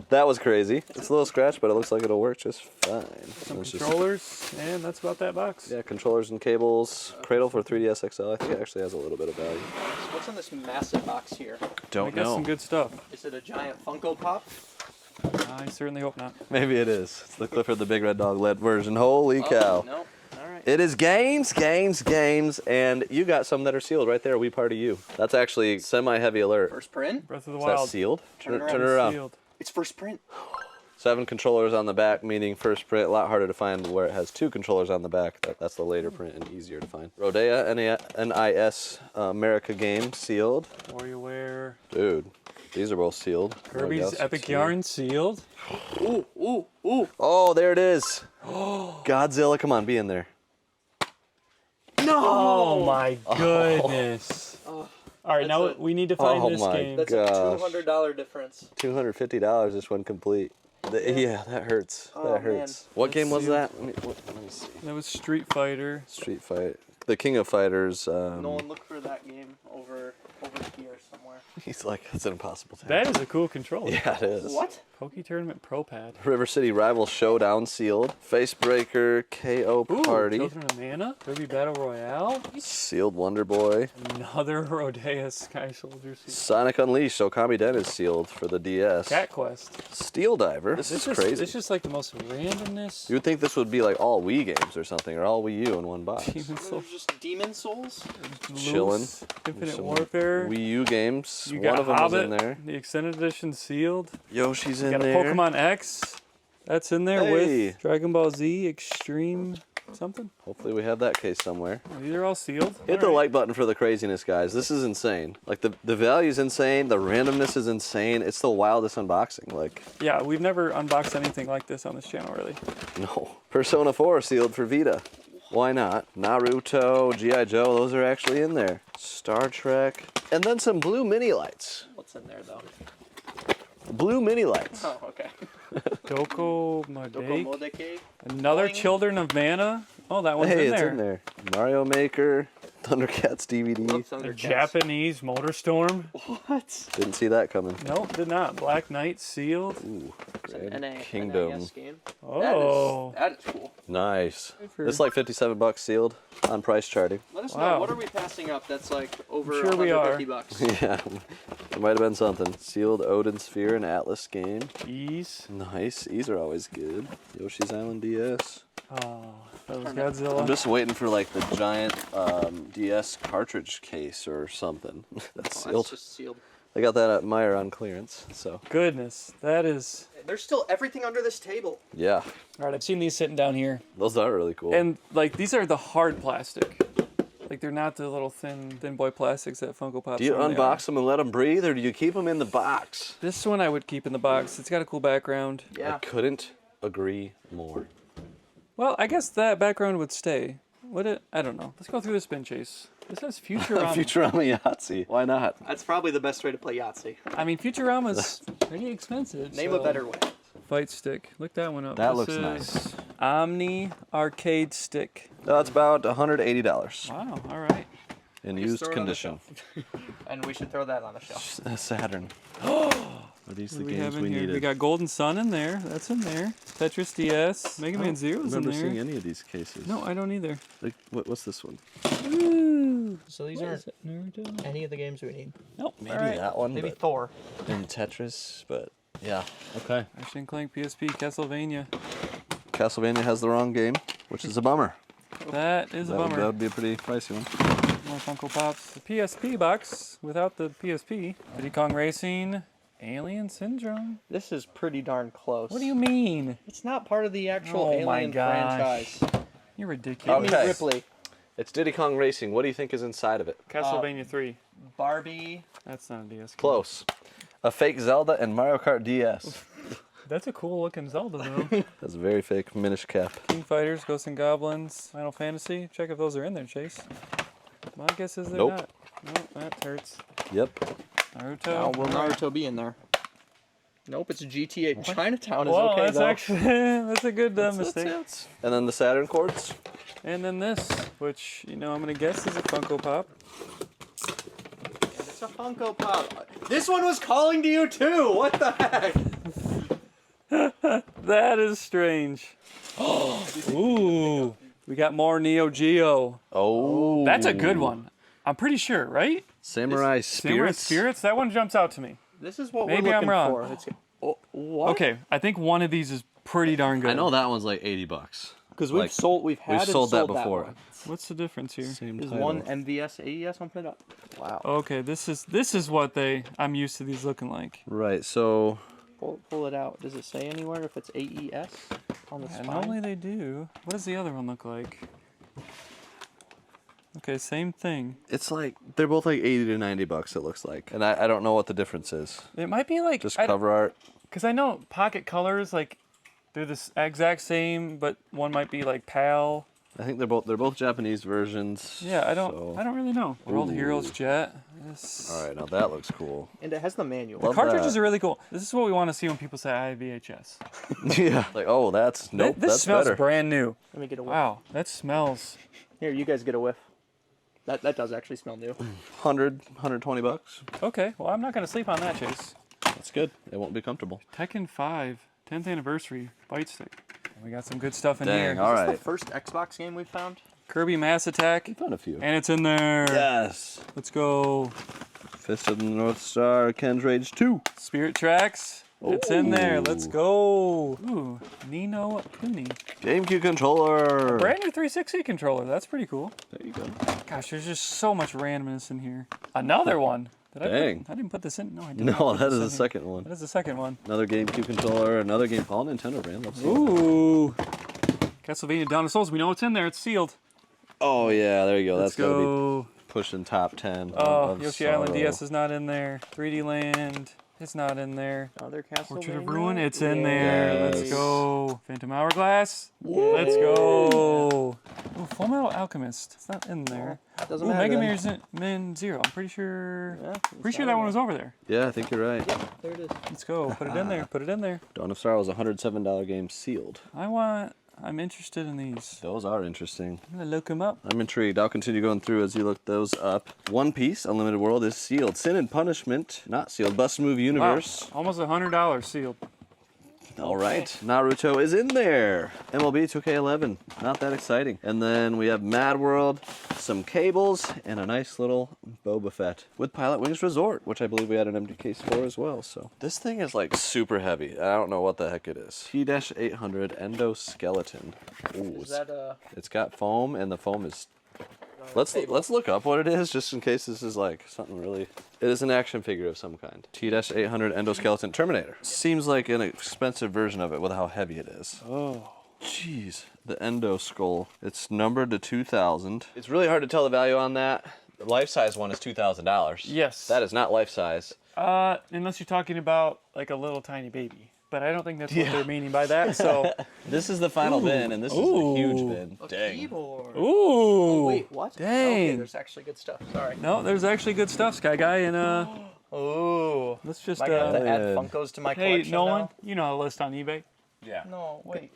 Speaker 1: That was crazy. It's a little scratched, but it looks like it'll work just fine.
Speaker 3: Some
Speaker 1: It's just-
Speaker 3: controllers, and that's about that box.
Speaker 1: yeah, controllers and cables. Cradle for 3DS XL. I think it actually has a little bit of value.
Speaker 2: What's in this massive box here?
Speaker 3: I
Speaker 1: Don't
Speaker 3: got some good stuff.
Speaker 2: Is it a giant Funko Pop?
Speaker 3: I certainly hope not.
Speaker 1: Maybe it is. It's the Clifford the Big Red Dog LED version. Holy cow.
Speaker 2: Oh, no. All right.
Speaker 1: It is games, and you got some that are sealed right there. We Party You. That's actually semi-heavy alert.
Speaker 2: First print?
Speaker 3: Breath of the
Speaker 1: Is that
Speaker 3: Wild.
Speaker 1: sealed?
Speaker 2: Turn it
Speaker 1: Turn it around.
Speaker 3: Sealed.
Speaker 2: It's first print.
Speaker 1: 7 controllers on the back, meaning first print. A lot harder to find where it has 2 controllers on the back. That's the later print and easier to find. Rodea NIS America game sealed.
Speaker 3: WarioWare.
Speaker 1: Dude, these are both sealed.
Speaker 3: Kirby's
Speaker 1: Rodeo
Speaker 3: Epic
Speaker 1: sealed.
Speaker 3: Yarn sealed.
Speaker 2: Ooh, ooh, ooh.
Speaker 1: Oh, there it is. Godzilla, come on, be in there.
Speaker 3: Oh my goodness.
Speaker 2: Oh,
Speaker 3: All right,
Speaker 2: that's
Speaker 3: now
Speaker 2: a-
Speaker 3: we need to find
Speaker 1: Oh
Speaker 3: this
Speaker 1: my
Speaker 3: game.
Speaker 2: that's
Speaker 1: Gosh.
Speaker 2: a $200 difference.
Speaker 1: $250 this one complete. Yeah, that hurts.
Speaker 2: Oh,
Speaker 1: That hurts. What game was that? Let me see.
Speaker 3: That was Street Fighter.
Speaker 1: Street Fight. The King of Fighters.
Speaker 2: Nolan, look for that game over here somewhere.
Speaker 1: He's like, it's an impossible task.
Speaker 3: That is a cool controller.
Speaker 1: Yeah, it is.
Speaker 2: What?
Speaker 3: Poke Tournament Pro Pad.
Speaker 1: River City Rival Showdown sealed. Facebreaker KO
Speaker 3: Ooh,
Speaker 1: Party.
Speaker 3: Children of Mana. Kirby Battle Royale.
Speaker 1: Sealed Wonder Boy.
Speaker 3: Another Rodea Sky Soldier sealed.
Speaker 1: Sonic Unleashed. Okami Den is sealed for the DS.
Speaker 3: Cat Quest.
Speaker 1: Steel Diver. This is crazy.
Speaker 3: It's just like the most randomness.
Speaker 1: You would think this would be like all Wii games or something, or all Wii U in one box.
Speaker 3: Demon Soul.
Speaker 2: There's just Demon Souls?
Speaker 1: Chillin'.
Speaker 3: Loose, Infinite
Speaker 1: Some
Speaker 3: Warfare.
Speaker 1: Wii U games.
Speaker 3: You
Speaker 1: One
Speaker 3: got
Speaker 1: of them
Speaker 3: Hobbit,
Speaker 1: was in there.
Speaker 3: the extended edition sealed.
Speaker 1: Yoshi's in
Speaker 3: Got a
Speaker 1: there.
Speaker 3: Pokemon X. That's in there
Speaker 1: Hey.
Speaker 3: with Dragon Ball Z Extreme something.
Speaker 1: Hopefully we have that case somewhere.
Speaker 3: These are all sealed.
Speaker 1: Hit the
Speaker 3: All right.
Speaker 1: like button for the craziness, guys. This is insane. Like the value's insane. The randomness is insane. It's the wildest unboxing. Like,
Speaker 3: Yeah, we've never unboxed anything like this on this channel, really.
Speaker 1: no. Persona 4 sealed for Vita. Why not? Naruto, G.I. Joe, those are actually in there. Star Trek. And then some blue mini lights.
Speaker 2: What's in there, though?
Speaker 1: Blue mini lights.
Speaker 2: Oh, okay.
Speaker 3: Doko
Speaker 2: Doko
Speaker 3: Modake.
Speaker 2: Modeke.
Speaker 3: Another
Speaker 2: Boing.
Speaker 3: Children of Mana. Oh, that one's
Speaker 1: Hey,
Speaker 3: in
Speaker 1: it's
Speaker 3: there.
Speaker 1: in there. Mario Maker, Thundercats DVD.
Speaker 2: Love
Speaker 3: A
Speaker 2: Thundercats.
Speaker 3: Japanese Motorstorm.
Speaker 2: What?
Speaker 1: Didn't see that coming.
Speaker 3: Nope, did not. Black Knight sealed.
Speaker 1: Ooh,
Speaker 2: It's an
Speaker 1: Red
Speaker 2: NA,
Speaker 1: Kingdom.
Speaker 2: NIS game.
Speaker 3: Oh.
Speaker 2: That is cool.
Speaker 1: Nice.
Speaker 3: For-
Speaker 1: It's like $57 sealed on price charting.
Speaker 2: Let us
Speaker 3: Wow.
Speaker 2: know, what are we passing up that's like over
Speaker 3: sure we are.
Speaker 2: $150?
Speaker 1: Yeah, it might have been something. Sealed Odin Sphere and Atlas game.
Speaker 3: Ease.
Speaker 1: Nice. These are always good. Yoshi's Island DS.
Speaker 3: Oh, that was
Speaker 1: I'm
Speaker 3: Godzilla.
Speaker 1: just waiting for like the giant DS cartridge case or something. That's
Speaker 2: Oh,
Speaker 1: sealed.
Speaker 2: that's just sealed.
Speaker 1: I got that at Meijer on clearance. So
Speaker 3: Goodness, that is.
Speaker 2: There's still everything under this table.
Speaker 1: yeah,
Speaker 3: All right, I've seen these sitting down here,
Speaker 1: those are really cool.
Speaker 3: and like these are the hard plastic. Like they're not the little thin boy plastics that Funko Pops.
Speaker 1: do you
Speaker 3: normally are.
Speaker 1: unbox them and let them breathe, or do you keep them in the box?
Speaker 3: This one I would keep in the box. It's got a cool background.
Speaker 1: I
Speaker 2: Yeah.
Speaker 1: couldn't agree more.
Speaker 3: Well, I guess that background would stay. Would it? I don't know. Let's go through the spin chase. This has Futurama.
Speaker 1: Futurama Yahtzee. Why not?
Speaker 2: That's probably the best way to play Yahtzee.
Speaker 3: I mean, Futurama's pretty expensive.
Speaker 2: Name
Speaker 3: so-
Speaker 2: a better way.
Speaker 3: Fight stick. Look that one up.
Speaker 1: That
Speaker 3: This
Speaker 1: looks
Speaker 3: is
Speaker 1: nice.
Speaker 3: Omni arcade stick.
Speaker 1: That's about $180
Speaker 3: Wow. All right.
Speaker 1: in
Speaker 2: Just
Speaker 1: used
Speaker 2: throw it on the
Speaker 1: condition.
Speaker 2: And we should throw that on the shelf.
Speaker 1: Saturn. Are these
Speaker 3: What
Speaker 1: the
Speaker 3: do we have
Speaker 1: games
Speaker 3: in
Speaker 1: we
Speaker 3: here?
Speaker 1: needed?
Speaker 3: We got Golden Sun in there. That's in there. Tetris DS. Mega Man
Speaker 1: I
Speaker 3: Zero's in
Speaker 1: don't remember
Speaker 3: there.
Speaker 1: seeing any of these cases.
Speaker 3: No, I don't either.
Speaker 1: Like, what's this one?
Speaker 3: Ooh.
Speaker 2: So these
Speaker 3: What
Speaker 2: aren't
Speaker 3: is it? Naruto?
Speaker 2: any of the games we need.
Speaker 3: Nope.
Speaker 1: Maybe
Speaker 3: all right.
Speaker 1: that one.
Speaker 2: Maybe
Speaker 1: but-
Speaker 2: Thor.
Speaker 1: and Tetris, but yeah. Okay.
Speaker 3: Ratchet and Clank PSP Castlevania.
Speaker 1: Castlevania has the wrong game, which is a bummer.
Speaker 3: That is a
Speaker 1: That would,
Speaker 3: bummer.
Speaker 1: that would be a pretty pricey one.
Speaker 3: More Funko Pops. The PSP box without the PSP. Diddy Kong Racing. Alien Syndrome.
Speaker 2: This is pretty darn close.
Speaker 3: What do you mean?
Speaker 2: It's not part of the actual
Speaker 3: Oh my
Speaker 2: Alien
Speaker 3: gosh.
Speaker 2: franchise.
Speaker 3: You're ridiculous.
Speaker 2: Give me
Speaker 1: Okay.
Speaker 2: Ripley.
Speaker 1: It's Diddy Kong Racing. What do you think is inside of it?
Speaker 3: Castlevania 3.
Speaker 2: Barbie.
Speaker 3: That's not a DS. game.
Speaker 1: Close. A fake Zelda and Mario Kart DS.
Speaker 3: That's a cool looking Zelda though.
Speaker 1: That's a very fake Minish cap.
Speaker 3: King Fighters, Ghosts and Goblins, Final Fantasy. Check if those are in there, Chase. My guess is they're
Speaker 1: Nope.
Speaker 3: not. Nope, that hurts.
Speaker 1: Yep.
Speaker 3: Naruto.
Speaker 2: Now, will Naruto be in there? Nope, it's GTA. Chinatown is
Speaker 3: Well,
Speaker 2: okay
Speaker 3: that's
Speaker 2: though.
Speaker 3: actually that's a good mistake.
Speaker 1: And then the Saturn cords.
Speaker 3: And then this, which I'm gonna guess is a Funko Pop.
Speaker 2: It's a Funko Pop. This one was calling to you too. What the heck?
Speaker 3: That is strange. Ooh, we got more Neo Geo.
Speaker 1: Oh.
Speaker 3: That's a good one. I'm pretty sure, right?
Speaker 1: Samurai
Speaker 3: Samurai
Speaker 1: Spirits.
Speaker 3: Spirits. That one jumps out to me.
Speaker 2: This is what
Speaker 3: Maybe
Speaker 2: we're
Speaker 3: I'm
Speaker 2: looking
Speaker 3: wrong.
Speaker 2: for. It's, what?
Speaker 3: Okay, I think one of these is pretty darn good.
Speaker 1: I know that one's like $80.
Speaker 2: Because
Speaker 1: Like,
Speaker 2: we've sold. We've had
Speaker 1: We've
Speaker 2: and
Speaker 1: sold that
Speaker 2: sold
Speaker 1: before.
Speaker 2: one.
Speaker 3: What's the difference here?
Speaker 1: Same
Speaker 2: Is
Speaker 1: title.
Speaker 2: one MVS AES? Open it up. Wow.
Speaker 3: Okay, this is what I'm used to these looking like.
Speaker 1: Right. So
Speaker 2: Pull it out. Does it say anywhere if it's AES on the
Speaker 3: And
Speaker 2: spine?
Speaker 3: normally they do. What does the other one look like? Okay, same thing.
Speaker 1: it's like they're both like $80 to $90. It looks like, and I don't know what the difference is.
Speaker 3: It might be like
Speaker 1: Just cover art.
Speaker 3: because I know Pocket Colors like they're the exact same, but one might be like PAL.
Speaker 1: I think they're both Japanese versions.
Speaker 3: Yeah, I don't
Speaker 1: so-
Speaker 3: really know. World
Speaker 1: Ooh.
Speaker 3: Heroes Jet. This,
Speaker 1: All right, now that looks cool.
Speaker 2: And it has the manual.
Speaker 1: Love
Speaker 3: cartridges
Speaker 1: that.
Speaker 3: are really cool. This is what we want to see when people say I have VHS.
Speaker 1: Yeah. Like, oh, that's nope.
Speaker 3: This
Speaker 1: that's
Speaker 3: smells
Speaker 1: better.
Speaker 3: brand new.
Speaker 2: Let me get a whiff.
Speaker 3: Wow, that smells.
Speaker 2: Here, you guys get a whiff. That does actually smell new.
Speaker 1: $120.
Speaker 3: Okay, well I'm not gonna sleep on that, Chase.
Speaker 1: That's good. It won't be comfortable.
Speaker 3: Tekken 5, 10th anniversary, bite stick. We got some good stuff in
Speaker 1: Dang,
Speaker 3: here.
Speaker 1: all
Speaker 2: Is this
Speaker 1: right.
Speaker 2: the first Xbox game we've found?
Speaker 3: Kirby Mass Attack,
Speaker 1: Found a few.
Speaker 3: and it's in there.
Speaker 1: Yes.
Speaker 3: Let's go.
Speaker 1: Fist of the North Star, Ken's Rage 2.
Speaker 3: Spirit Tracks. It's in there. Let's
Speaker 1: Ooh.
Speaker 3: go. Ooh, Nino Kuni.
Speaker 1: GameCube controller.
Speaker 3: Brand new 360 controller. That's pretty cool.
Speaker 1: There you go.
Speaker 3: Gosh, there's just so much randomness in here. Another one. Did
Speaker 1: Dang.
Speaker 3: I didn't put this in. No, I didn't.
Speaker 1: No, that is the second one.
Speaker 3: That is the second one.
Speaker 1: Another GameCube controller, another game. All Nintendo brand. Let's see.
Speaker 3: Ooh. Castlevania Dawn of Souls. We know it's in there. It's sealed.
Speaker 1: Oh yeah, there you go.
Speaker 3: Let's
Speaker 1: That's gotta be
Speaker 3: go.
Speaker 1: pushing top 10.
Speaker 3: Oh,
Speaker 1: of
Speaker 3: Yoshi Island
Speaker 1: sorrow.
Speaker 3: DS is not in there. 3D Land. It's not in there.
Speaker 2: Another Castlevania.
Speaker 3: Portrait of Ruin, it's in there.
Speaker 1: Yes.
Speaker 3: Let's go. Phantom Hourglass. Let's go. Ooh, Full Metal Alchemist. It's not in there.
Speaker 2: Doesn't
Speaker 3: Ooh,
Speaker 2: matter.
Speaker 3: Mega
Speaker 2: then.
Speaker 3: Man Zero. I'm pretty sure.
Speaker 2: Yeah,
Speaker 3: Pretty sure that one was over there.
Speaker 1: Yeah, I think you're right.
Speaker 2: There it is.
Speaker 3: Let's go. Put it in there. Put it in there.
Speaker 1: Dawn of Sorrow is a $107 game sealed.
Speaker 3: I'm interested in these.
Speaker 1: Those are interesting.
Speaker 3: I'm gonna look them up.
Speaker 1: I'm intrigued. I'll continue going through as you look those up. One Piece Unlimited World is sealed. Sin and Punishment, not sealed. Bust Move Universe.
Speaker 3: Wow, almost $100 sealed.
Speaker 1: All right. Naruto is in there. MLB 2K11. Not that exciting. And then we have Mad World, some cables, and a nice little Boba Fett with Pilot Wings Resort, which I believe we had an empty case for as well. So this thing is like super heavy. I don't know what the heck it is. T-800 Endoskeleton. Ooh,
Speaker 2: Is that
Speaker 1: it's got foam, and the foam is... Let's look up what it is, just in case this is like something really... It is an action figure of some kind. T-800 Endoskeleton Terminator. Seems like an expensive version of it with how heavy it is.
Speaker 3: Oh.
Speaker 1: Jeez. The Endo Skull. It's numbered to 2,000. It's really hard to tell the value on that. The life-size one is $2,000.
Speaker 3: Yes.
Speaker 1: That is not life-size.
Speaker 3: Unless you're talking about like a little tiny baby. But I don't think that's what they're meaning by that. So.
Speaker 1: This is the final bin, and this is a huge bin.
Speaker 2: a
Speaker 1: Dang.
Speaker 2: keyboard?
Speaker 3: Ooh.
Speaker 2: Oh, wait, what?
Speaker 3: Dang.
Speaker 2: Okay, there's actually good stuff. Sorry.
Speaker 3: No, there's actually good stuff, Sky Guy, and
Speaker 2: Ooh.
Speaker 3: let's just
Speaker 2: Am I gonna have to add
Speaker 1: Good.
Speaker 2: Funkos to my
Speaker 3: hey,
Speaker 2: collection
Speaker 3: Nolan,
Speaker 2: now?
Speaker 3: you know how to list on eBay.
Speaker 5: Yeah.
Speaker 2: No, wait.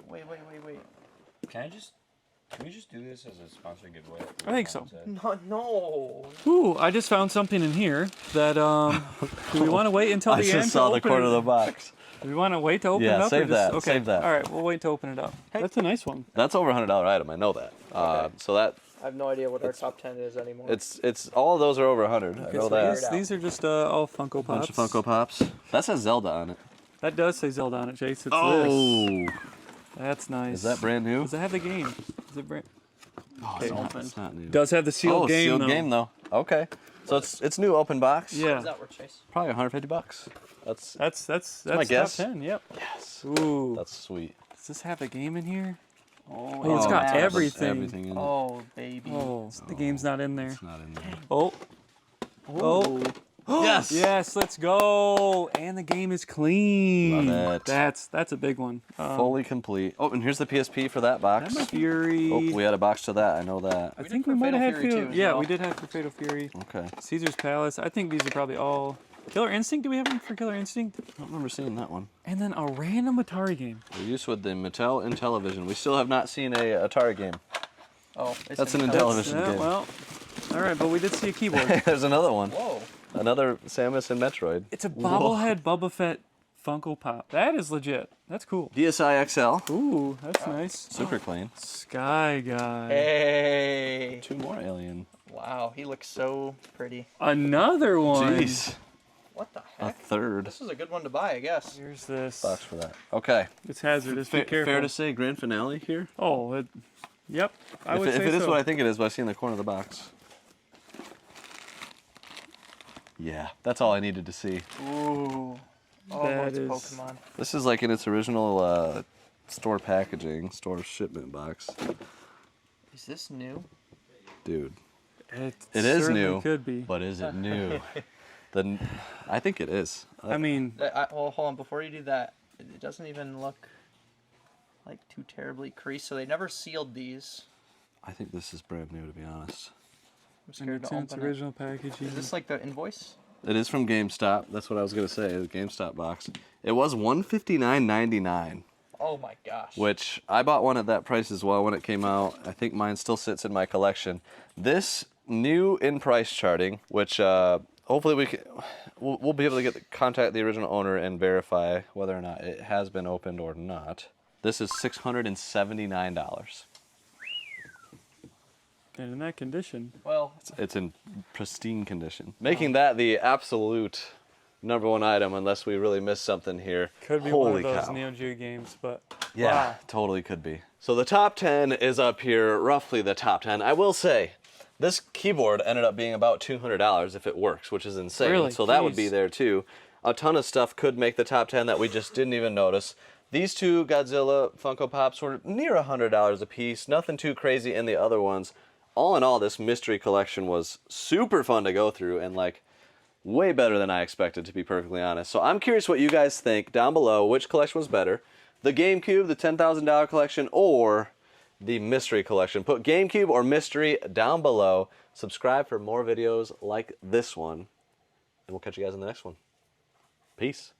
Speaker 5: Can we just do this as a sponsored giveaway?
Speaker 3: I think so.
Speaker 2: No.
Speaker 3: Ooh, I just found something in here that do we want to wait until
Speaker 1: I
Speaker 3: the end?
Speaker 1: just saw
Speaker 3: to
Speaker 1: the
Speaker 3: open
Speaker 1: corner
Speaker 3: it?
Speaker 1: of the box.
Speaker 3: Do we want to wait to open
Speaker 1: Yeah,
Speaker 3: it up?
Speaker 1: save
Speaker 3: or just,
Speaker 1: that,
Speaker 3: Okay.
Speaker 1: save that.
Speaker 3: All right, we'll wait to open it up. That's a nice one.
Speaker 1: That's over a $100 item. I know that. So that
Speaker 2: I have no idea what our top 10 is anymore.
Speaker 1: it's all of those are over 100. I know
Speaker 2: so
Speaker 1: that.
Speaker 2: here's-
Speaker 3: These are just all Funko Pops.
Speaker 1: Bunch of Funko Pops. That says Zelda on it.
Speaker 3: That does say Zelda on it, Chase. It's this.
Speaker 1: Oh,
Speaker 3: That's nice.
Speaker 1: is that brand new?
Speaker 3: Does it have the game? Is it brand?
Speaker 1: Oh, it's not new.
Speaker 3: Does have the sealed game
Speaker 1: sealed
Speaker 3: though.
Speaker 1: game though. Okay, so it's new open box.
Speaker 3: Yeah.
Speaker 2: Is that where Chase?
Speaker 1: Probably $150. That's
Speaker 3: That's
Speaker 1: my guess.
Speaker 3: top 10. Yep.
Speaker 1: yes.
Speaker 3: Ooh.
Speaker 1: That's sweet.
Speaker 3: Does this have the game in here?
Speaker 2: Oh,
Speaker 3: it's got
Speaker 2: man.
Speaker 3: everything.
Speaker 1: Everything in it.
Speaker 2: Oh, baby.
Speaker 3: Oh, the game's not in there.
Speaker 1: It's not in there.
Speaker 3: Oh. Oh.
Speaker 1: Yes.
Speaker 3: Yes, let's go. And the game is clean.
Speaker 1: Love it.
Speaker 3: That's a big one.
Speaker 1: Fully complete. Oh, and here's the PSP for that box.
Speaker 3: That might be Fury.
Speaker 1: Oh, we had a box to that. I know that.
Speaker 3: I
Speaker 2: did
Speaker 3: think
Speaker 2: for
Speaker 3: we might
Speaker 2: Fatal
Speaker 3: have had
Speaker 2: Fury
Speaker 3: Fatal.
Speaker 2: too as
Speaker 3: Yeah,
Speaker 2: well.
Speaker 3: we did have for Fatal Fury.
Speaker 1: Okay.
Speaker 3: Caesar's Palace. I think these are probably all. Killer Instinct. Do we have them for Killer Instinct?
Speaker 1: I don't remember seeing that one.
Speaker 3: And then a random Atari game.
Speaker 1: The use with the Mattel Intellivision. We still have not seen a Atari game.
Speaker 2: Oh, it's
Speaker 1: That's an
Speaker 2: in-
Speaker 1: Intellivision
Speaker 3: Yeah,
Speaker 1: game.
Speaker 3: well, all right, but we did see a keyboard.
Speaker 1: There's another one.
Speaker 2: Whoa.
Speaker 1: Another Samus and Metroid.
Speaker 3: It's a bobblehead Boba Fett Funko Pop. That is legit. That's cool.
Speaker 1: DSi XL.
Speaker 3: Ooh, that's nice.
Speaker 1: Super clean.
Speaker 3: Sky Guy.
Speaker 2: Hey.
Speaker 1: 2 more alien.
Speaker 2: Wow, he looks so pretty.
Speaker 3: Another one.
Speaker 1: Jeez.
Speaker 2: What the
Speaker 1: A
Speaker 2: heck?
Speaker 1: third
Speaker 2: This is a good one to buy, I guess.
Speaker 3: Here's this.
Speaker 1: box for that. Okay.
Speaker 3: It's hazardous. Be careful.
Speaker 1: Fair to say grand finale here?
Speaker 3: Oh, yep. I
Speaker 1: If
Speaker 3: would
Speaker 1: it, if
Speaker 3: say
Speaker 1: it is
Speaker 3: so.
Speaker 1: what I think it is by seeing the corner of the box. Yeah, that's all I needed to see.
Speaker 2: Ooh. Oh,
Speaker 3: That
Speaker 2: it's
Speaker 3: is-
Speaker 2: Pokemon.
Speaker 1: This is like in its original store packaging, store shipment box.
Speaker 2: Is this new?
Speaker 1: Dude,
Speaker 3: It
Speaker 1: is
Speaker 3: certainly
Speaker 1: new,
Speaker 3: Could be.
Speaker 1: but is it new? I think it is.
Speaker 3: I mean,
Speaker 2: Well, hold on. Before you do that, it doesn't even look like too terribly creased. So they never sealed these.
Speaker 1: I think this is brand new, to be honest.
Speaker 2: I'm
Speaker 3: and
Speaker 2: scared
Speaker 3: it's
Speaker 2: to
Speaker 3: in its
Speaker 2: open it.
Speaker 3: original packaging.
Speaker 2: Is this like the invoice?
Speaker 1: It is from GameStop. That's what I was gonna say. The GameStop box. It was $159.99,
Speaker 2: Oh my gosh.
Speaker 1: which I bought one at that price as well when it came out. I think mine still sits in my collection. This new in price charting, which hopefully we'll be able to contact the original owner and verify whether or not it has been opened or not. This is $679.
Speaker 3: And in that condition,
Speaker 2: Well,
Speaker 1: It's in pristine condition, making that the absolute #1 item unless we really miss something here.
Speaker 3: could be
Speaker 1: Holy
Speaker 3: one of those
Speaker 1: cow.
Speaker 3: Neo Geo games, but
Speaker 1: Yeah,
Speaker 3: wow.
Speaker 1: totally could be. So the top 10 is up here, roughly the top 10. I will say, this keyboard ended up being about $200 if it works, which is insane.
Speaker 3: Really?
Speaker 1: So that would be
Speaker 3: Jeez.
Speaker 1: there too. A ton of stuff could make the top 10 that we just didn't even notice. These two Godzilla Funko Pops were near $100 a piece. Nothing too crazy in the other ones. All in all, this mystery collection was super fun to go through, and like, way better than I expected, to be perfectly honest. So I'm curious what you guys think down below. Which collection was better? The GameCube, the $10,000 collection, or the Mystery collection? Put GameCube or Mystery down below. Subscribe for more videos like this one. And we'll catch you guys in the next one. Peace.